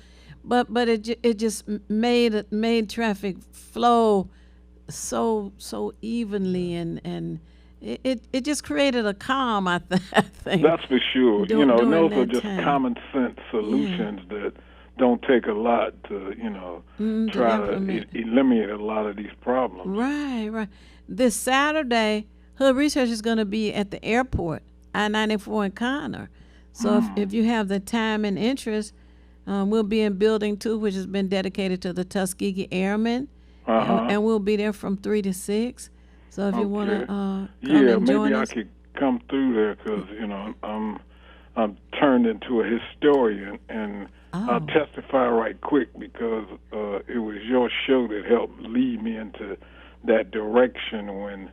but it just made traffic flow so evenly, and it just created a calm. I think that's for sure. And those are just common sense solutions that don't take a lot to try to eliminate a lot of these problems. Right. This Saturday, Hood Research is going to be at the airport, I-94 in Conner. So if you have the time and interest, we'll be in Building 2, which has been dedicated to the Tuskegee Airmen, and we'll be there from 3 to 6. So if you want to come and join us. I could come through there because, you know, I'm turned into a historian, and I'll testify right quick because it was your show that helped lead me into that direction when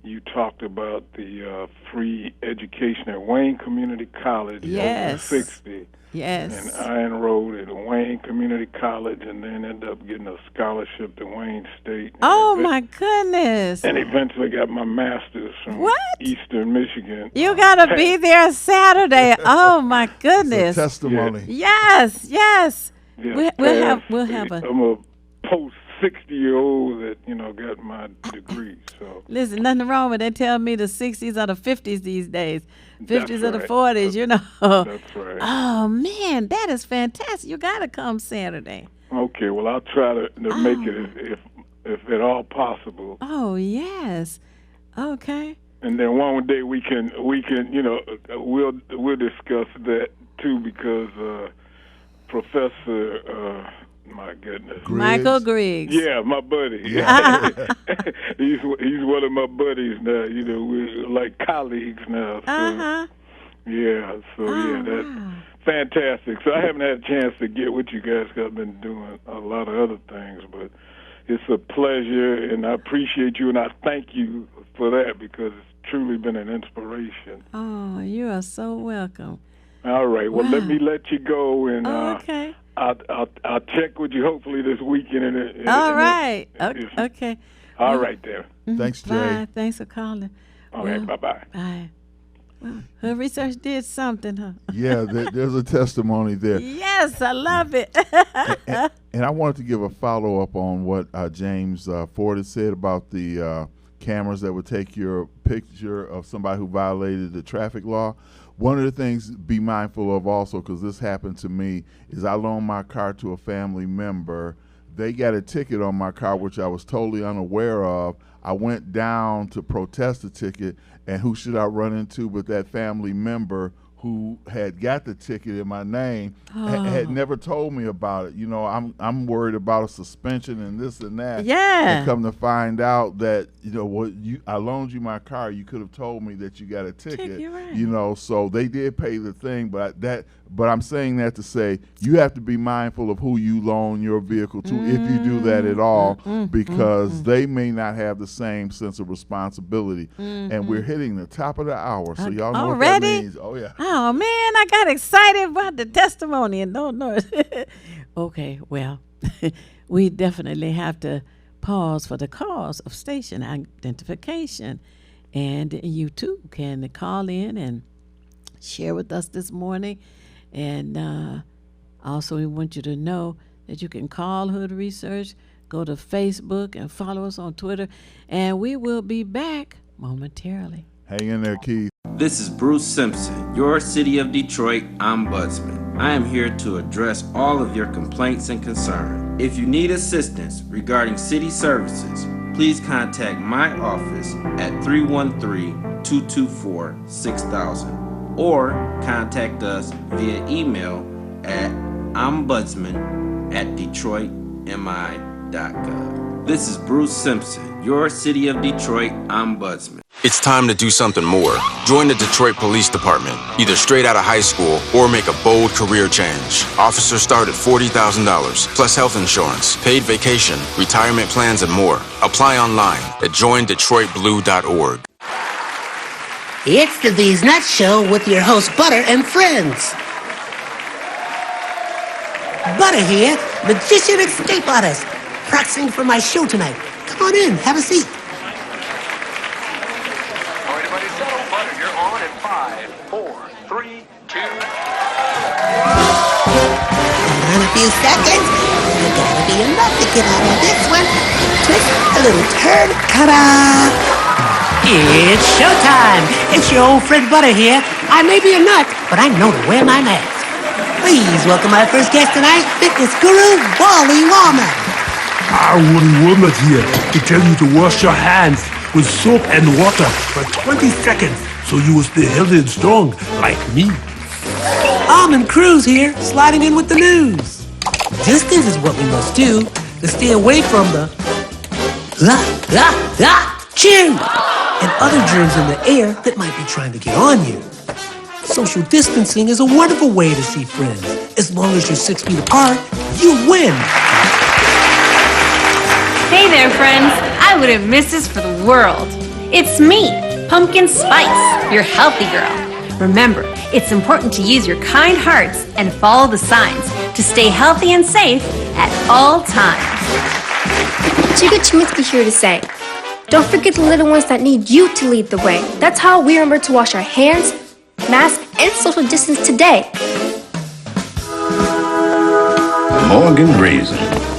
you talked about the free education at Wayne Community College over 60. Yes. And I enrolled at Wayne Community College and then ended up getting a scholarship to Wayne State. Oh, my goodness. And eventually got my master's from Eastern Michigan. You got to be there Saturday. Oh, my goodness. It's a testimony. Yes, yes. We'll have a... I'm a post-60-year-old that, you know, got my degree, so... Listen, nothing wrong with it. They tell me the 60s are the 50s these days. 50s are the 40s, you know. That's right. Oh, man, that is fantastic. You got to come Saturday. Okay, well, I'll try to make it if at all possible. Oh, yes. Okay. And then one day we can you know, we'll discuss that too because Professor my goodness, Griggs. Michael Griggs. Yeah, my buddy. He's one of my buddies now. You know, we're like colleagues now. So, that's fantastic. So I haven't had a chance to get with you guys because I've been doing a lot of other things, but it's a pleasure, and I appreciate you, and I thank you for that because it's truly been an inspiration. Oh, you are so welcome. All right. Well, let me let you go, and okay. I'll check with you hopefully this weekend. All right. Okay. All right there. Thanks, Jay. Bye. Thanks for calling. All right. Bye-bye. Bye. Well, her research did something, huh? Yeah, there's a testimony there. Yes, I love it. and I wanted to give a follow-up on what James Ford had said about the cameras that would take your picture of somebody who violated the traffic law. One of the things be mindful of also, because this happened to me, is I loaned my car to a family member. They got a ticket on my car, which I was totally unaware of. I went down to protest the ticket, and who should I run into but that family member who had got the ticket in my name, had never told me about it. You know, I'm worried about a suspension and this and that. Yeah. And come to find out that, you know, I loaned you my car. You could have told me that you got a ticket. Right. You know, so they did pay the thing, but I'm saying that to say you have to be mindful of who you loan your vehicle to, if you do that at all, because they may not have the same sense of responsibility. And we're hitting the top of the hour, so y'all know what that means. Oh yeah. Oh man, I got excited about the testimony and don't know. Okay, well, we definitely have to pause for the cause of station identification, and you too can call in and share with us this morning. And also, we want you to know that you can call Hood Research, go to Facebook, and follow us on Twitter. And we will be back momentarily. Hang in there, Keith. This is Bruce Simpson, your City of Detroit Ombudsman. I am here to address all of your complaints and concerns. If you need assistance regarding city services, please contact my office at 313-224-6000 or contact us via email at ombudsman@detroitmi.gov. This is Bruce Simpson, your City of Detroit Ombudsman. It's time to do something more. Join the Detroit Police Department, either straight out of high school or make a bold career change. Officers start at $40,000, plus health insurance, paid vacation, retirement plans, and more. Apply online at joindetroitblue.org. It's the These Nuts Show with your host, Butter and friends. Butter here, magician escape artist, practicing for my show tonight. Come on in, have a seat. All right, everybody settle. Butter, you're on in 5, 4, 3, 2. In a few seconds, you gotta be enough to get out of this one. Twist a little turn, ta-da! It's showtime! It's your old friend Butter here. I may be a nut, but I know to wear my mask. Please welcome our first guest tonight, fitness guru, Wally Warmer. Wally Warmer here to tell you to wash your hands with soap and water for 20 seconds so you will stay healthy and strong like me. Almond Cruz here, sliding in with the news. Distance is what we must do to stay away from the chew and other germs in the air that might be trying to get on you. Social distancing is a wonderful way to see friends. As long as you're 6 feet apart, you win. Hey there, friends. I wouldn't miss this for the world. It's me, Pumpkin Spice, your healthy girl. Remember, it's important to use your kind hearts and follow the signs to stay healthy and safe at all times. Chica Chiminsky here to say, don't forget the little ones that need you to lead the way. That's how we remember to wash our hands, mask, and social distance today. Morgan Brazen.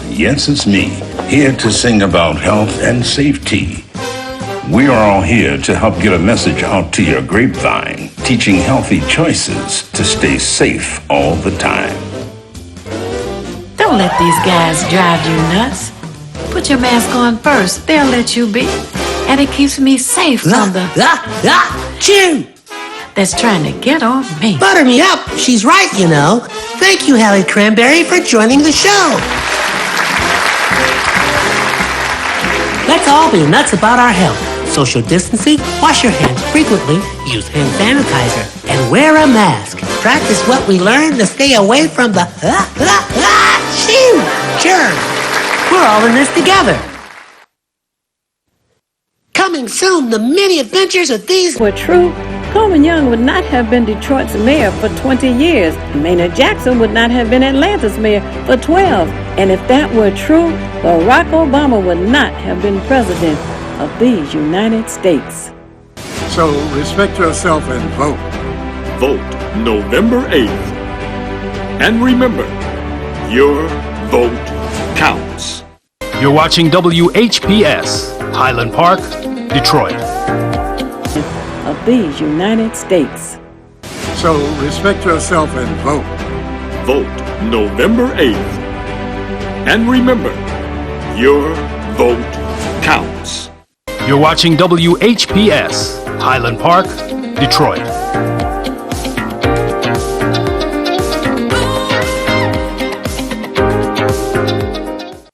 Yes, it's me, here to sing about health and safety. We are all here to help get a message out to your grapevine, teaching healthy choices to stay safe all the time. Don't let these guys drive you nuts. Put your mask on first. They'll let you be. And it keeps me safe from the chew that's trying to get on me. Butter me up. She's right, you know. Thank you, Hallie Cranberry, for joining the show. Let's all be nuts about our health. Social distancing, wash your hands frequently, use hand sanitizer, and wear a mask. Practice what we learned to stay away from the germs. We're all in this together. Coming soon, the many adventures of these were true. Coleman Young would not have been Detroit's mayor for 20 years. Maynard Jackson would not have been Atlanta's mayor for 12. And if that were true, Barack Obama would not have been president of these United States. So respect yourself and vote. Vote November 8th. And remember, your vote counts. You're watching WHPS, Highland Park, Detroit. Of these United States. So respect yourself and vote. Vote November 8th. And remember, your vote counts. You're watching WHPS, Highland Park, Detroit.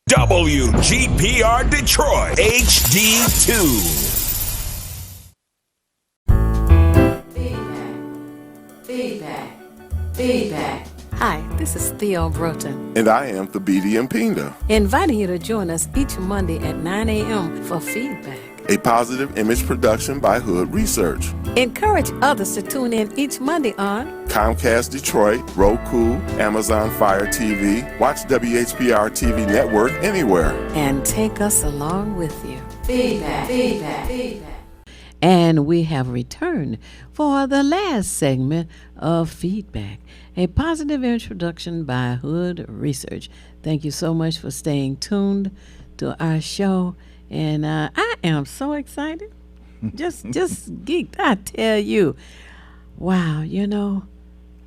WGPR Detroit, HD2. Feedback. Hi, this is Theo Broughton. And I am Thabiti Mpinda. Inviting you to join us each Monday at 9 a.m. for Feedback. A positive image production by Hood Research. Encourage others to tune in each Monday on Comcast Detroit, Roku, Amazon Fire TV, watch WHPR TV Network anywhere. And take us along with you. Feedback. And we have returned for the last segment of Feedback, a positive introduction by Hood Research. Thank you so much for staying tuned to our show. And I am so excited. Just geeked, I tell you. Wow, you know,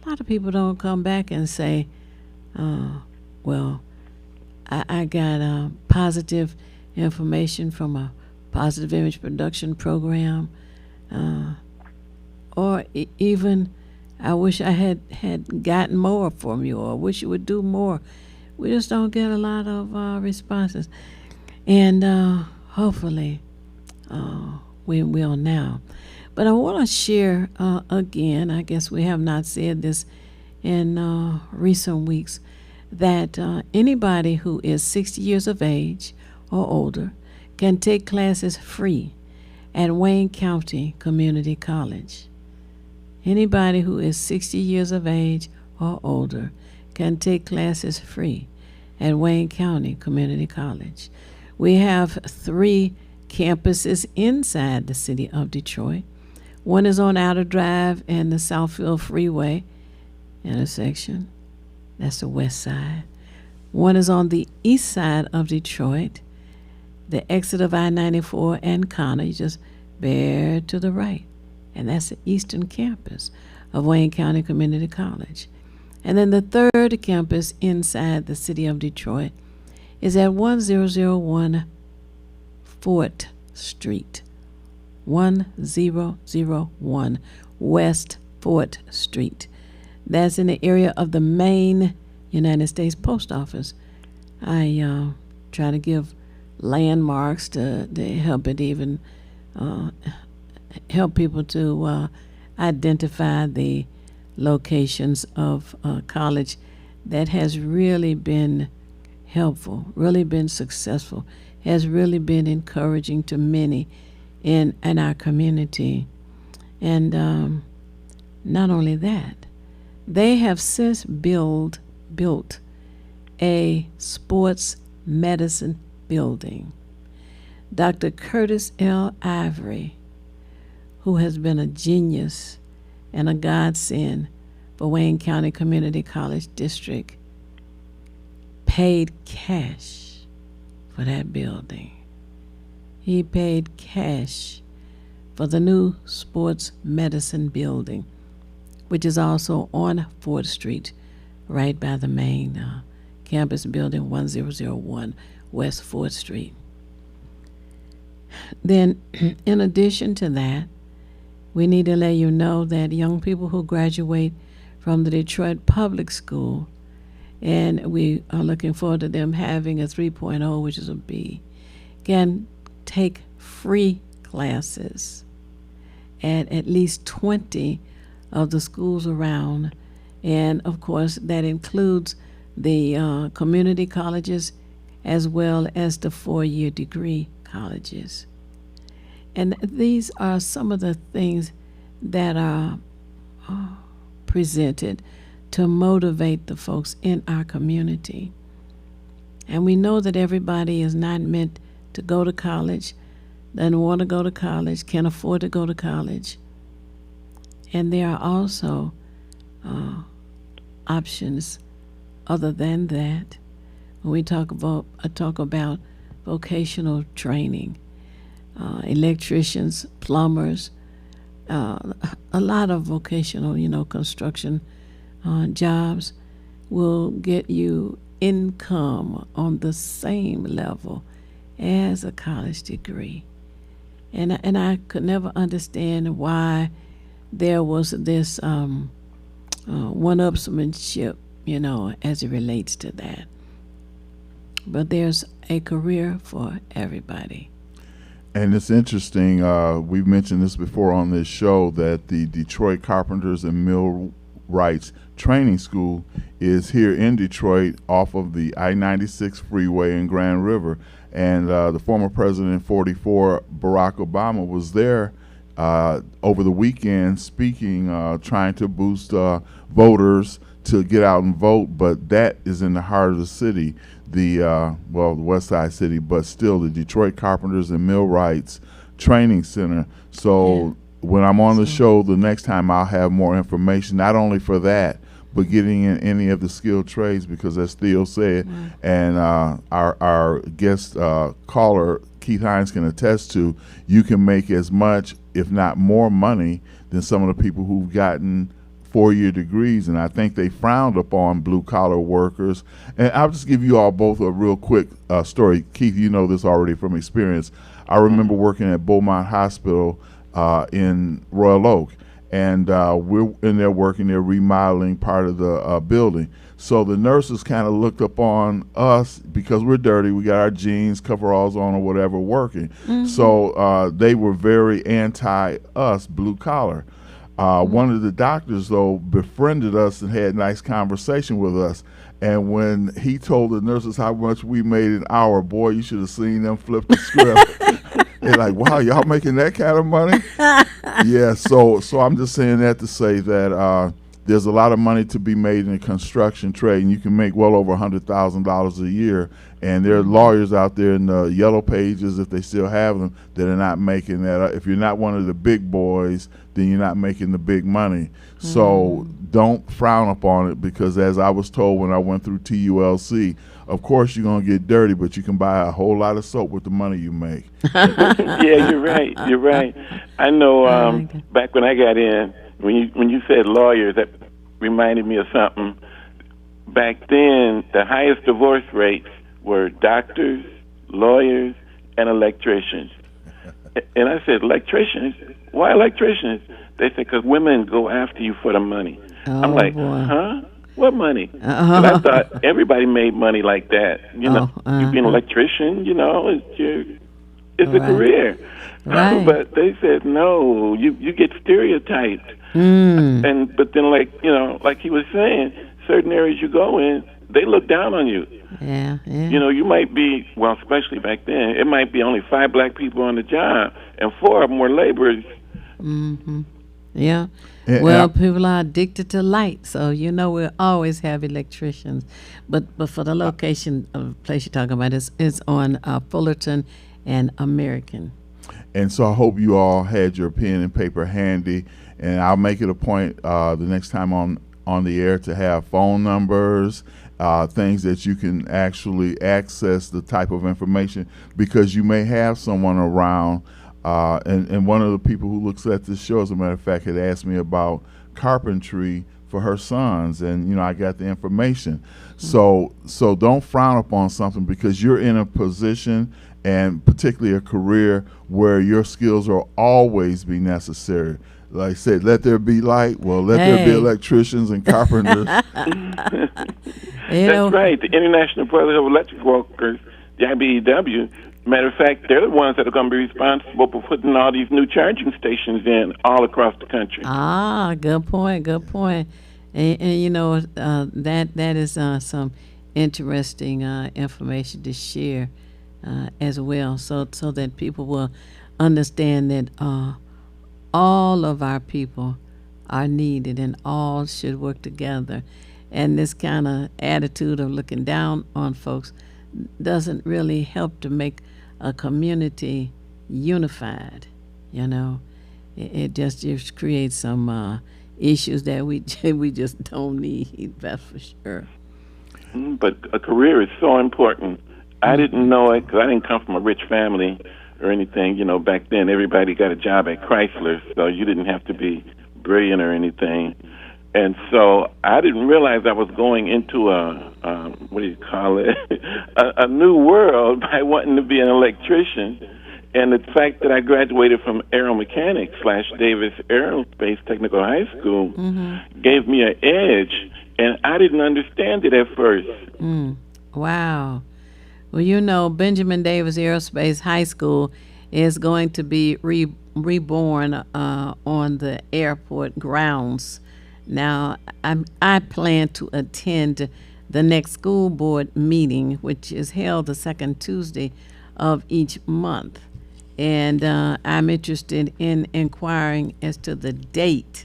a lot of people don't come back and say, well, I got positive information from a positive image production program, or even I wish I had gotten more from you, or I wish you would do more. We just don't get a lot of responses, and hopefully we will now. But I want to share again, I guess we have not said this in recent weeks, that anybody who is 60 years of age or older can take classes free at Wayne County Community College. Anybody who is 60 years of age or older can take classes free at Wayne County Community College. We have 3 campuses inside the city of Detroit. One is on Outer Drive and the Southfield Freeway intersection. That's the west side. One is on the east side of Detroit, the exit of I-94 and Connor. You just bear to the right, and that's the eastern campus of Wayne County Community College. And then the third campus inside the city of Detroit is at 1001 Fort Street. 1001 West Fort Street. that's in the area of the main United States Post Office. I try to give landmarks to help it even help people to identify the locations of college that has really been helpful, really been successful, has really been encouraging to many in our community. And not only that, they have since built a sports medicine building. Dr. Curtis L. Ivory, who has been a genius and a godsend for Wayne County Community College District, paid cash for that building. He paid cash for the new sports medicine building, which is also on 4th Street, right by the main campus building, 1001 West 4th Street. Then, in addition to that, we need to let you know that young people who graduate from the Detroit Public School, and we are looking forward to them having a 3.0, which is a B, can take free classes at least 20 of the schools around. And of course, that includes the community colleges as well as the 4-year degree colleges. And these are some of the things that are presented to motivate the folks in our community. And we know that everybody is not meant to go to college, doesn't want to go to college, can't afford to go to college. And there are also options other than that. When we talk about vocational training, electricians, plumbers, a lot of vocational, construction jobs will get you income on the same level as a college degree. And I could never understand why there was this one-upsmanship, as it relates to that. But there's a career for everybody. And it's interesting, we've mentioned this before on this show, that the Detroit Carpenters and Millwrights Training School is here in Detroit off of the I-96 freeway in Grand River. And the former President 44, Barack Obama, was there over the weekend speaking, trying to boost voters to get out and vote. But that is in the heart of the city, the West Side City, but still the Detroit Carpenters and Millwrights Training Center. So when I'm on the show the next time, I'll have more information, not only for that, but getting in any of the skilled trades, because as Theo said, and our guest caller, Keith Hines, can attest to, you can make as much, if not more money than some of the people who've gotten 4-year degrees, and I think they frowned upon blue-collar workers. And I'll just give you all both a real quick story. Keith, you know this already from experience. I remember working at Beaumont Hospital in Royal Oak, and we're in there working there, remodeling part of the building. So the nurses kind of looked upon us because we're dirty. We got our jeans, coveralls on or whatever, working. So they were very anti-us, blue-collar. One of the doctors, though, befriended us and had a nice conversation with us. And when he told the nurses how much we made an hour, boy, you should have seen them flip the script. They're like, wow, y'all making that kind of money? Yeah, so I'm just saying that to say that there's a lot of money to be made in the construction trade, and you can make well over $100,000 a year. And there are lawyers out there in the yellow pages, if they still have them, that are not making that. If you're not one of the big boys, then you're not making the big money. So don't frown upon it, because as I was told when I went through TULC, of course you're going to get dirty, but you can buy a whole lot of soap with the money you make. Yeah, you're right. You're right. I know back when I got in, when you said lawyers, that reminded me of something. Back then, the highest divorce rates were doctors, lawyers, and electricians. And I said, electricians? Why electricians? They said, because women go after you for the money. I'm like, huh? What money? 'Cause I thought everybody made money like that. You know, you be an electrician. You know, it's a career. Right. But they said no. You get stereotyped. But then, like he was saying, certain areas you go in, they look down on you. Yeah. You know, you might be, well, especially back then, it might be only 5 black people on the job, and 4 of them were laborers. Yeah. Well, people are addicted to light, so we'll always have electricians. But for the location of the place you're talking about, it's on Fullerton and American. And so I hope you all had your pen and paper handy, and I'll make it a point the next time on the air to have phone numbers, things that you can actually access the type of information, because you may have someone around. And one of the people who looks at this show, as a matter of fact, had asked me about carpentry for her sons, and I got the information. So don't frown upon something because you're in a position, and particularly a career, where your skills will always be necessary. Like I said, let there be light. Well, let there be electricians and carpenters. That's right. The International Brotherhood of Electric Workers, the IBEW. Matter of fact, they're the ones that are going to be responsible for putting all these new charging stations in all across the country. Good point. And that is some interesting information to share as well, so that people will understand that all of our people are needed and all should work together. And this kind of attitude of looking down on folks doesn't really help to make a community unified. It just creates some issues that we just don't need. That's for sure. But a career is so important. I didn't know it because I didn't come from a rich family or anything. Back then everybody got a job at Chrysler, so you didn't have to be brilliant or anything. And so I didn't realize I was going into a new world by wanting to be an electrician. And the fact that I graduated from aeromechanics / Davis Aerospace Technical High School gave me an edge, and I didn't understand it at first. Wow. Well, Benjamin Davis Aerospace High School is going to be reborn on the airport grounds. Now, I plan to attend the next school board meeting, which is held the second Tuesday of each month. And I'm interested in inquiring as to the date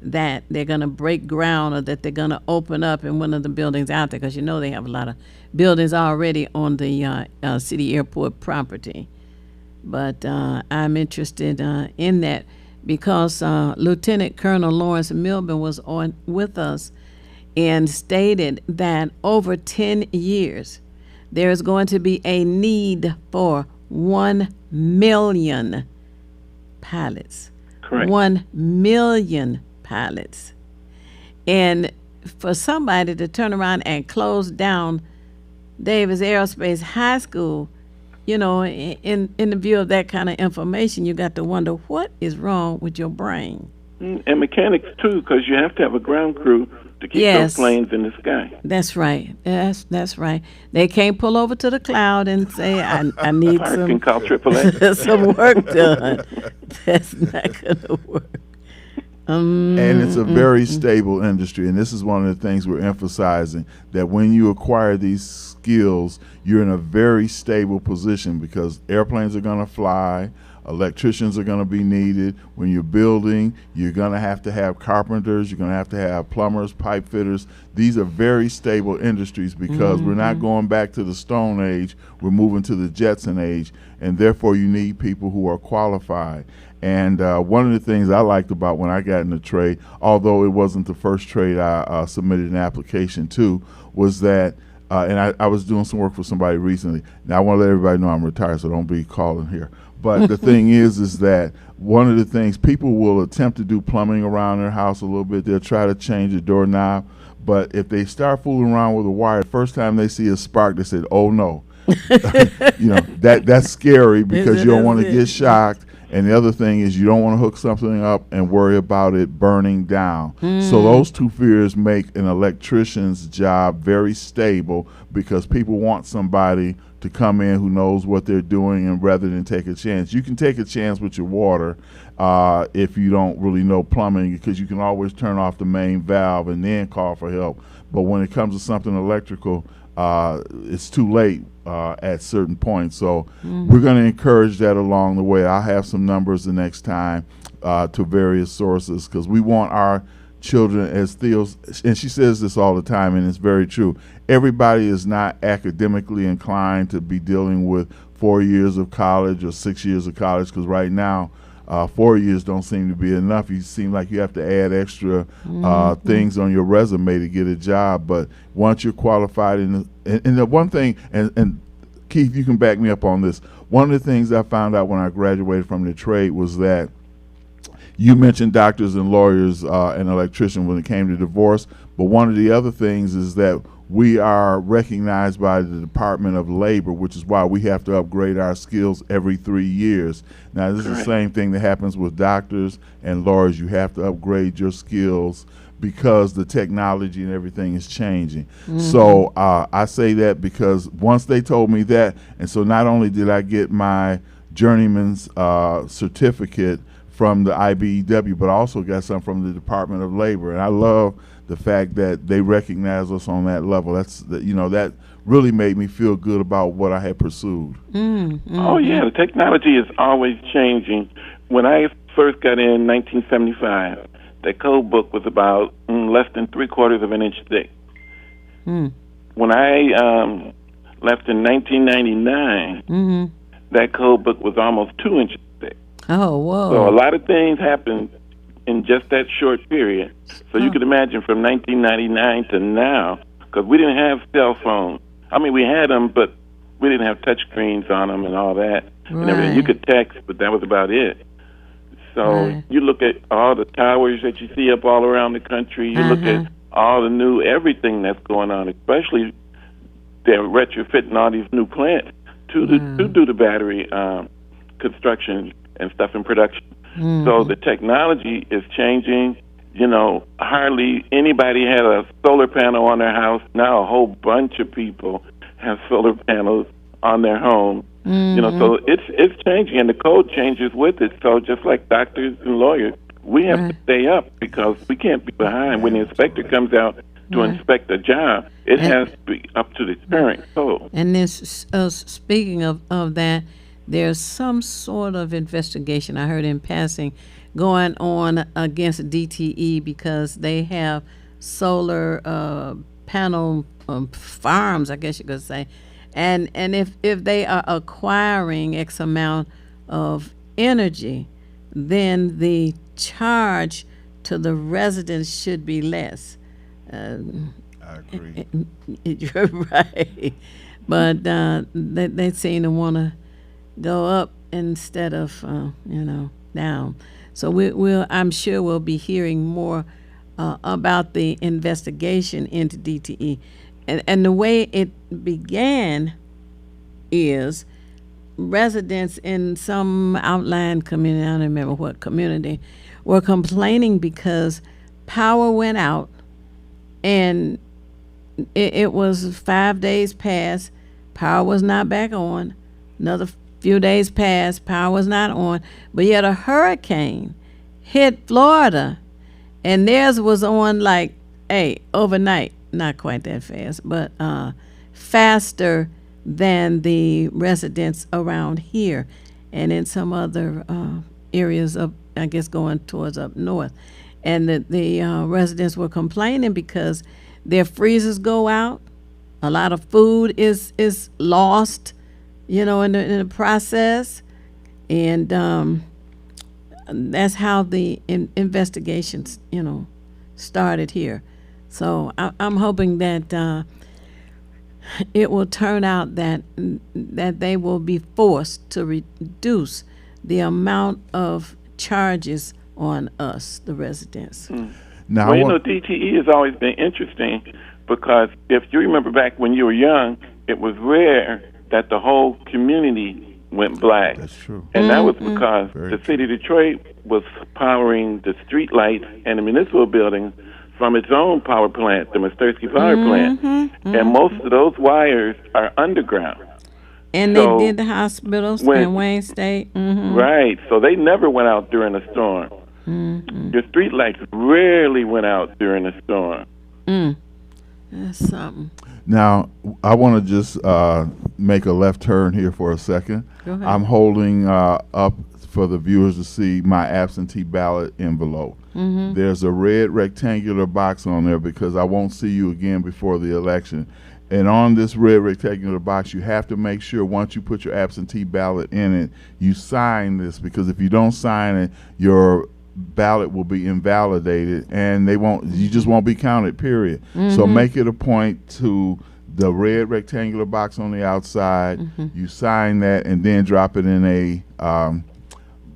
that they're going to break ground, or that they're going to open up in one of the buildings out there, because they have a lot of buildings already on the city airport property. But I'm interested in that, because Lieutenant Colonel Lawrence Milburn was on with us and stated that over 10 years there is going to be a need for 1 million pilots. Correct. 1 million pilots. And for somebody to turn around and close down Davis Aerospace High School, in the view of that kind of information, you got to wonder what is wrong with your brain. And mechanics, too, because you have to have a ground crew to keep those planes in the sky. That's right. That's right. They can't pull over to the cloud and say, I need can call AAA. some work done. That's not going to work. And it's a very stable industry, and this is one of the things we're emphasizing, that when you acquire these skills, you're in a very stable position, because airplanes are going to fly, electricians are going to be needed. When you're building, you're going to have carpenters, you're going to have plumbers, pipe fitters. These are very stable industries, because we're not going back to the Stone Age, we're moving to the Jetson Age, and therefore you need people who are qualified. And one of the things I liked about when I got in the trade, although it wasn't the first trade I submitted an application to, was that, and I was doing some work for somebody recently. Now, I want to let everybody know I'm retired, so don't be calling here. But the thing is that one of the things, people will attempt to do plumbing around their house a little bit. They'll try to change a doorknob. But if they start fooling around with a wire, the first time they see a spark, they say, oh, no. That's scary, because you don't want to get shocked. And the other thing is you don't want to hook something up and worry about it burning down. So those two fears make an electrician's job very stable, because people want somebody to come in who knows what they're doing, and rather than take a chance. You can take a chance with your water if you don't really know plumbing, because you can always turn off the main valve and then call for help. But when it comes to something electrical, it's too late at certain points. So we're going to encourage that along the way. I'll have some numbers the next time to various sources, because we want our children, as Theo, and she says this all the time, and it's very true, everybody is not academically inclined to be dealing with 4 years of college or 6 years of college, because right now 4 years don't seem to be enough. You seem like you have to add extra things on your resume to get a job. But once you're qualified, and the one thing, and Keith, you can back me up on this, one of the things I found out when I graduated from the trade was that you mentioned doctors and lawyers and electricians when it came to divorce, but one of the other things is that we are recognized by the Department of Labor, which is why we have to upgrade our skills every 3 years. Now, this is the same thing that happens with doctors and lawyers. You have to upgrade your skills because the technology and everything is changing. So I say that because once they told me that, and so not only did I get my journeyman's certificate from the IBEW, but I also got some from the Department of Labor, and I love the fact that they recognize us on that level. That really made me feel good about what I had pursued. Oh yeah, the technology is always changing. When I first got in 1975, that code book was about less than 3/4 of an inch thick. When I left in 1999, that code book was almost 2 inches thick. Oh, whoa. So a lot of things happened in just that short period. So you could imagine from 1999 to now, because we didn't have cell phones. I mean, we had them, but we didn't have touch screens on them and all that. And everything. You could text, but that was about it. So you look at all the towers that you see up all around the country. You look at all the new everything that's going on, especially they're retrofitting all these new plants to do the battery construction and stuff in production. So the technology is changing. Hardly anybody had a solar panel on their house. Now a whole bunch of people have solar panels on their home. So it's changing, and the code changes with it. So just like doctors and lawyers, we have to stay up because we can't be behind. When the inspector comes out to inspect a job, it has to be up to the current code. And then speaking of that, there's some sort of investigation I heard in passing going on against DTE because they have solar panel farms, I guess you could say. And if they are acquiring X amount of energy, then the charge to the residents should be less. I agree. You're right. But they seem to want to go up instead of down. So I'm sure we'll be hearing more about the investigation into DTE, and the way it began is residents in some outlying community, I don't remember what community, were complaining because power went out, and it was 5 days past, power was not back on. Another few days passed, power was not on, but yet a hurricane hit Florida, and theirs was on overnight, not quite that fast, but faster than the residents around here and in some other areas of, I guess, going towards up north. And the residents were complaining because their freezers go out, a lot of food is lost, in the process, and that's how the investigations, started here. So I'm hoping that it will turn out that they will be forced to reduce the amount of charges on us, the residents. Now, DTE has always been interesting because if you remember back when you were young, it was rare that the whole community went black. That's true. And that was because the city of Detroit was powering the street lights and the municipal buildings from its own power plant, the Mistersky Power Plant. And most of those wires are underground. And So they did the hospitals when- in Wayne State. Right. So they never went out during a storm. Your street lights rarely went out during a storm. That's something. Now, I want to just make a left turn here for a second. Go ahead. I'm holding up for the viewers to see my absentee ballot envelope. There's a red rectangular box on there because I won't see you again before the election. And on this red rectangular box, you have to make sure once you put your absentee ballot in it, you sign this, because if you don't sign it, your ballot will be invalidated and you just won't be counted, period. So make it a point to the red rectangular box on the outside, you sign that and then drop it in a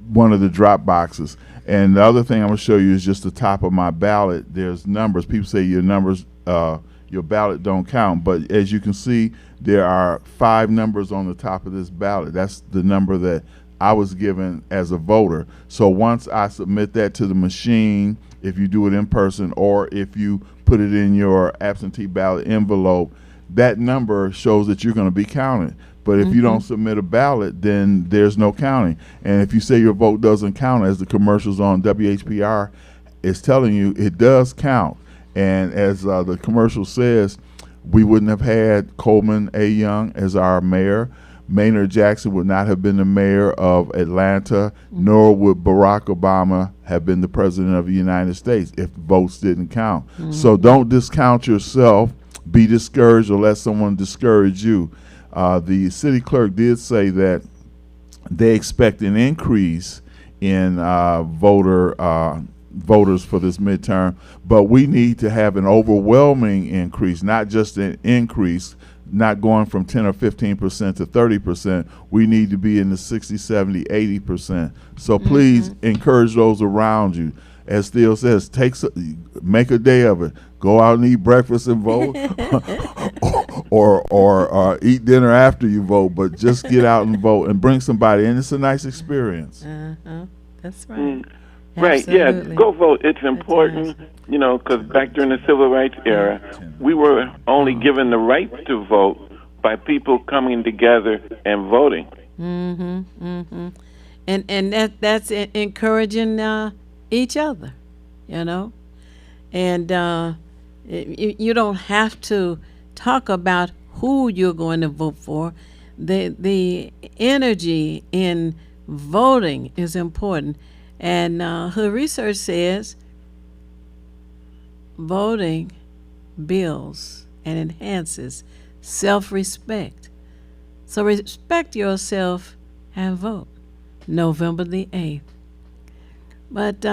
one of the drop boxes. And the other thing I'm going to show you is just the top of my ballot. There's numbers. People say your numbers, your ballot don't count, but as you can see, there are 5 numbers on the top of this ballot. That's the number that I was given as a voter. So once I submit that to the machine, if you do it in person or if you put it in your absentee ballot envelope, that number shows that you're going to be counted. But if you don't submit a ballot, then there's no counting. And if you say your vote doesn't count, as the commercials on WHPR is telling you, it does count. And as the commercial says, we wouldn't have had Coleman A. Young as our mayor. Maynard Jackson would not have been the mayor of Atlanta, nor would Barack Obama have been the president of the United States if votes didn't count. So don't discount yourself, be discouraged, or let someone discourage you. The city clerk did say that they expect an increase in voters for this midterm, but we need to have an overwhelming increase, not just an increase, not going from 10 or 15% to 30%. We need to be in the 60, 70, 80%. So please encourage those around you. As Theo says, make a day of it. Go out and eat breakfast and vote, or eat dinner after you vote. But just get out and vote and bring somebody, and it's a nice experience. That's right. Right, yeah, go vote. It's important, you know, because back during the Civil Rights era, we were only given the right to vote by people coming together and voting. And that's encouraging each other, you know. And you don't have to talk about who you're going to vote for. The energy in voting is important. And her research says voting builds and enhances self-respect. So respect yourself and vote November the 8th. But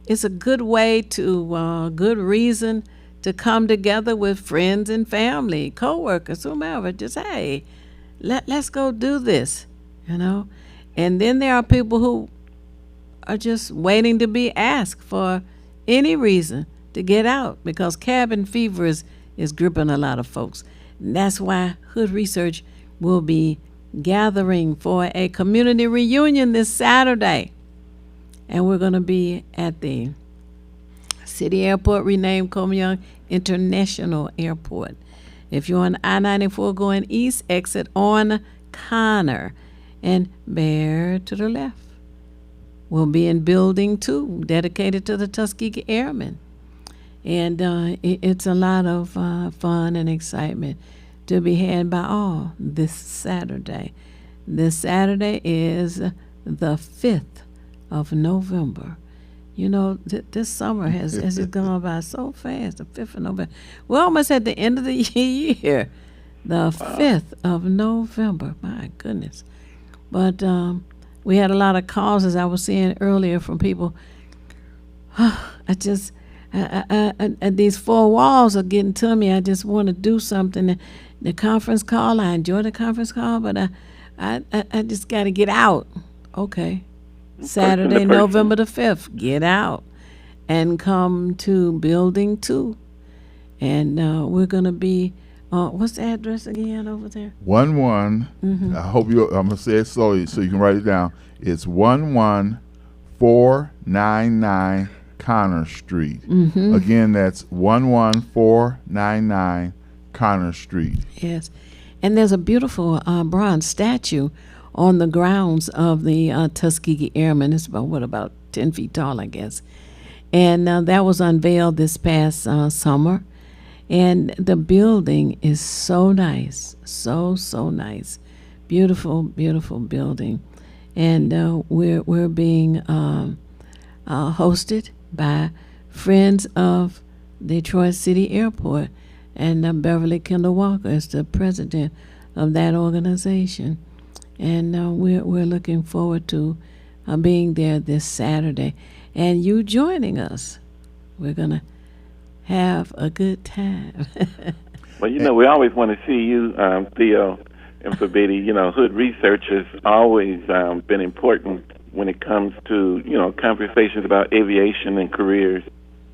it's a good way to, good reason to come together with friends and family, co-workers, whomever. Just, hey, let's go do this, you know. And then there are people who are just waiting to be asked for any reason to get out, because cabin fever is gripping a lot of folks. And that's why Hood Research will be gathering for a community reunion this Saturday. And we're going to be at the City Airport, renamed Coleman Young International Airport. If you're on I-94 going east, exit on Connor and bear to the left. We'll be in Building 2, dedicated to the Tuskegee Airmen. And it's a lot of fun and excitement to be had by all this Saturday. This Saturday is the 5th of November. You know, this summer has gone by so fast, the 5th of November. We're almost at the end of the year, the 5th of November. My goodness. But we had a lot of calls, as I was saying earlier, from people. These 4 walls are getting to me. I just want to do something. The conference call, I enjoy the conference call, but I just got to get out. Okay. Saturday, November the 5th, get out and come to Building 2. And we're going to be What's the address again over there? 11. Mhm. I hope you. I'm gonna say it slowly so you can write it down. It's 11499 Connor Street. Mhm. Again, that's 11499 Connor Street. Yes. And there's a beautiful bronze statue on the grounds of the Tuskegee Airmen. It's about 10 feet tall, I guess. And that was unveiled this past summer. And the building is so nice, so nice. Beautiful, beautiful building. And we're being hosted by friends of Detroit City Airport. And Beverly Kendall Walker is the president of that organization. And we're looking forward to being there this Saturday. And you joining us. We're going to have a good time. Well, we always want to see you, Theo and Fabidi. Hood research has always been important when it comes to, conversations about aviation and careers.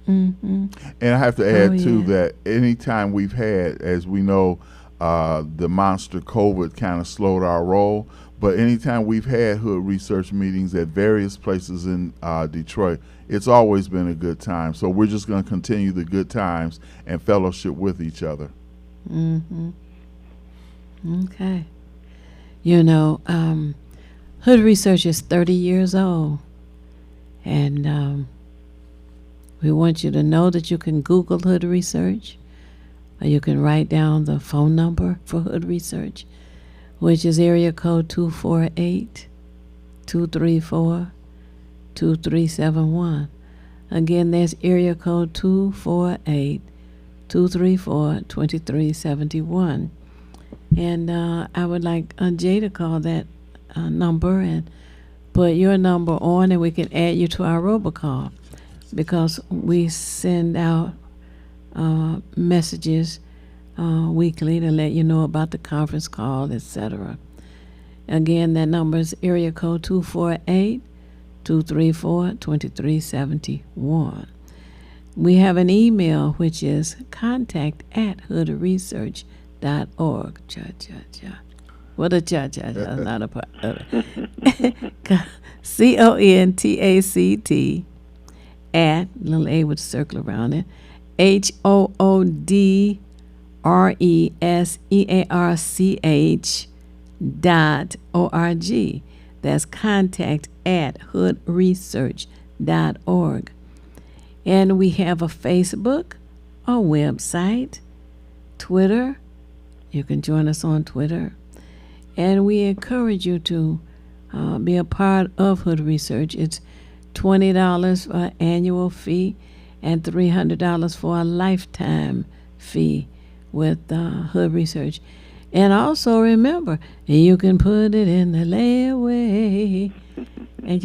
Mm-hmm. And I have to add, too, that anytime we've had, as we know, the monster COVID kind of slowed our roll, but anytime we've had hood research meetings at various places in Detroit, it's always been a good time. So we're just going to continue the good times and fellowship with each other. Mm-hmm. Okay. Hood Research is 30 years old. And we want you to know that you can Google Hood Research, or you can write down the phone number for Hood Research, which is area code 248-234-2371. Again, that's area code 248-234-2371. And I would like Jay to call that number and put your number on, and we can add you to our robocall, because we send out messages weekly to let you know about the conference call, etc. Again, that number is area code 248-234-2371. We have an email, which is contact@hoodresearch.org. What a cha-cha, not a part of it. CONTACT at, little a with a circle around it, HOODRESEARCH.org. That's contact@hoodresearch.org. And we have a Facebook, a website, Twitter. You can join us on Twitter. And we encourage you to be a part of Hood Research. It's $20 for an annual fee and $300 for a lifetime fee with Hood Research. And also remember, you can put it in the layaway. And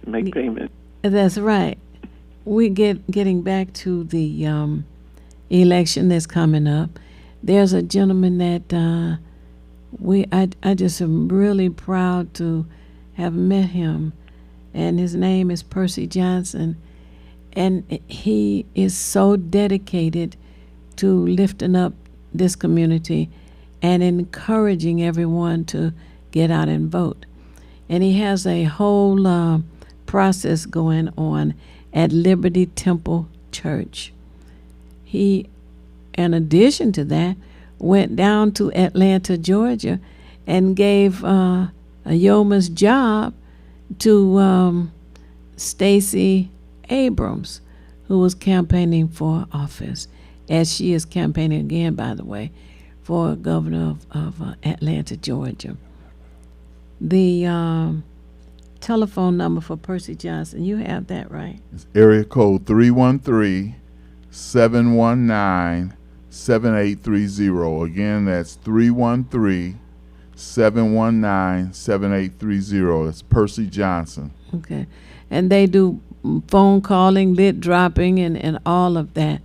make payment. That's right. We getting back to the election that's coming up. There's a gentleman that I just am really proud to have met him, and his name is Percy Johnson, and he is so dedicated to lifting up this community and encouraging everyone to get out and vote. And he has a whole process going on at Liberty Temple Church. He, in addition to that, went down to Atlanta, Georgia, and gave a yeoman's job to Stacey Abrams, who was campaigning for office, as she is campaigning again, by the way, for governor of Atlanta, Georgia. The telephone number for Percy Johnson, you have that, right? It's area code 313-719-7830. Again, that's 313-719-7830. That's Percy Johnson. Okay. And they do phone calling, lit dropping, and all of that.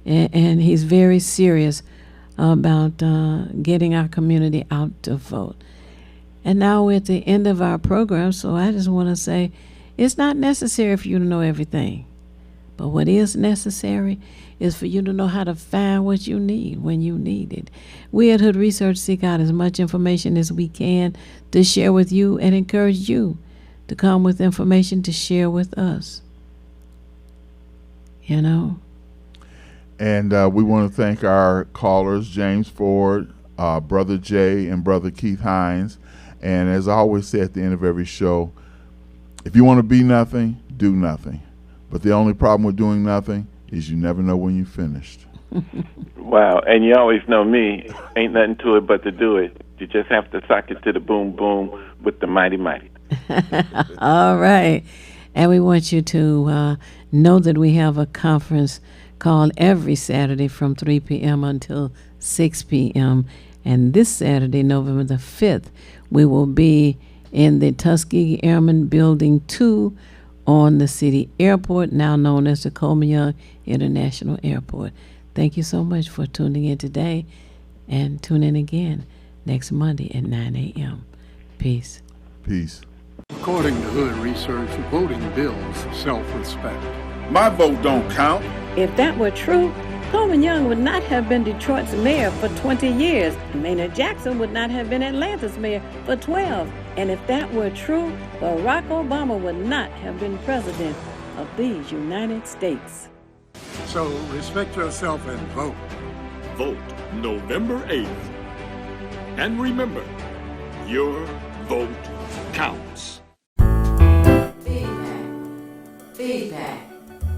And he's very serious about getting our community out to vote. And now we're at the end of our program, so I just want to say it's not necessary for you to know everything, But what is necessary is for you to know how to find what you need when you need it. We at Hood Research seek out as much information as we can to share with you and encourage you to come with information to share with us. You know? And we want to thank our callers, James Ford, Brother Jay, and Brother Keith Hines. And as I always say at the end of every show, if you want to be nothing, do nothing. But the only problem with doing nothing is you never know when you're finished. Wow, and you always know me. Ain't nothing to it but to do it. You just have to sock it to the boom boom with the mighty mighty. All right. And we want you to know that we have a conference called every Saturday from 3 p.m. until 6 p.m. And this Saturday, November the 5th, we will be in the Tuskegee Airmen Building 2 on the city airport, now known as the Coleman Young International Airport. Thank you so much for tuning in today, and tune in again next Monday at 9 a.m. Peace. Peace. According to Hood Research, voting builds self-respect. My vote don't count. If that were true, Coleman Young would not have been Detroit's mayor for 20 years, and Maynard Jackson would not have been Atlanta's mayor for 12. And if that were true, Barack Obama would not have been president of these United States. So respect yourself and vote. Vote November 8th. And remember, your vote counts. Feedback.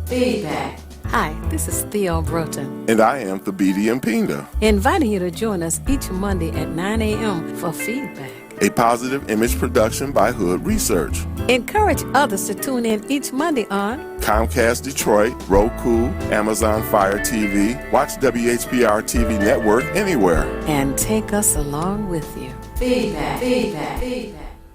Feedback. Hi, this is Theo Broughton, And I am Thabiti Mpinda. inviting you to join us each Monday at 9 a.m. for feedback. A positive image production by Hood Research. Encourage others to tune in each Monday on Comcast Detroit, Roku, Amazon Fire TV. Watch WHPR TV Network anywhere. and take us along with you. Feedback. Feedback. Feedback.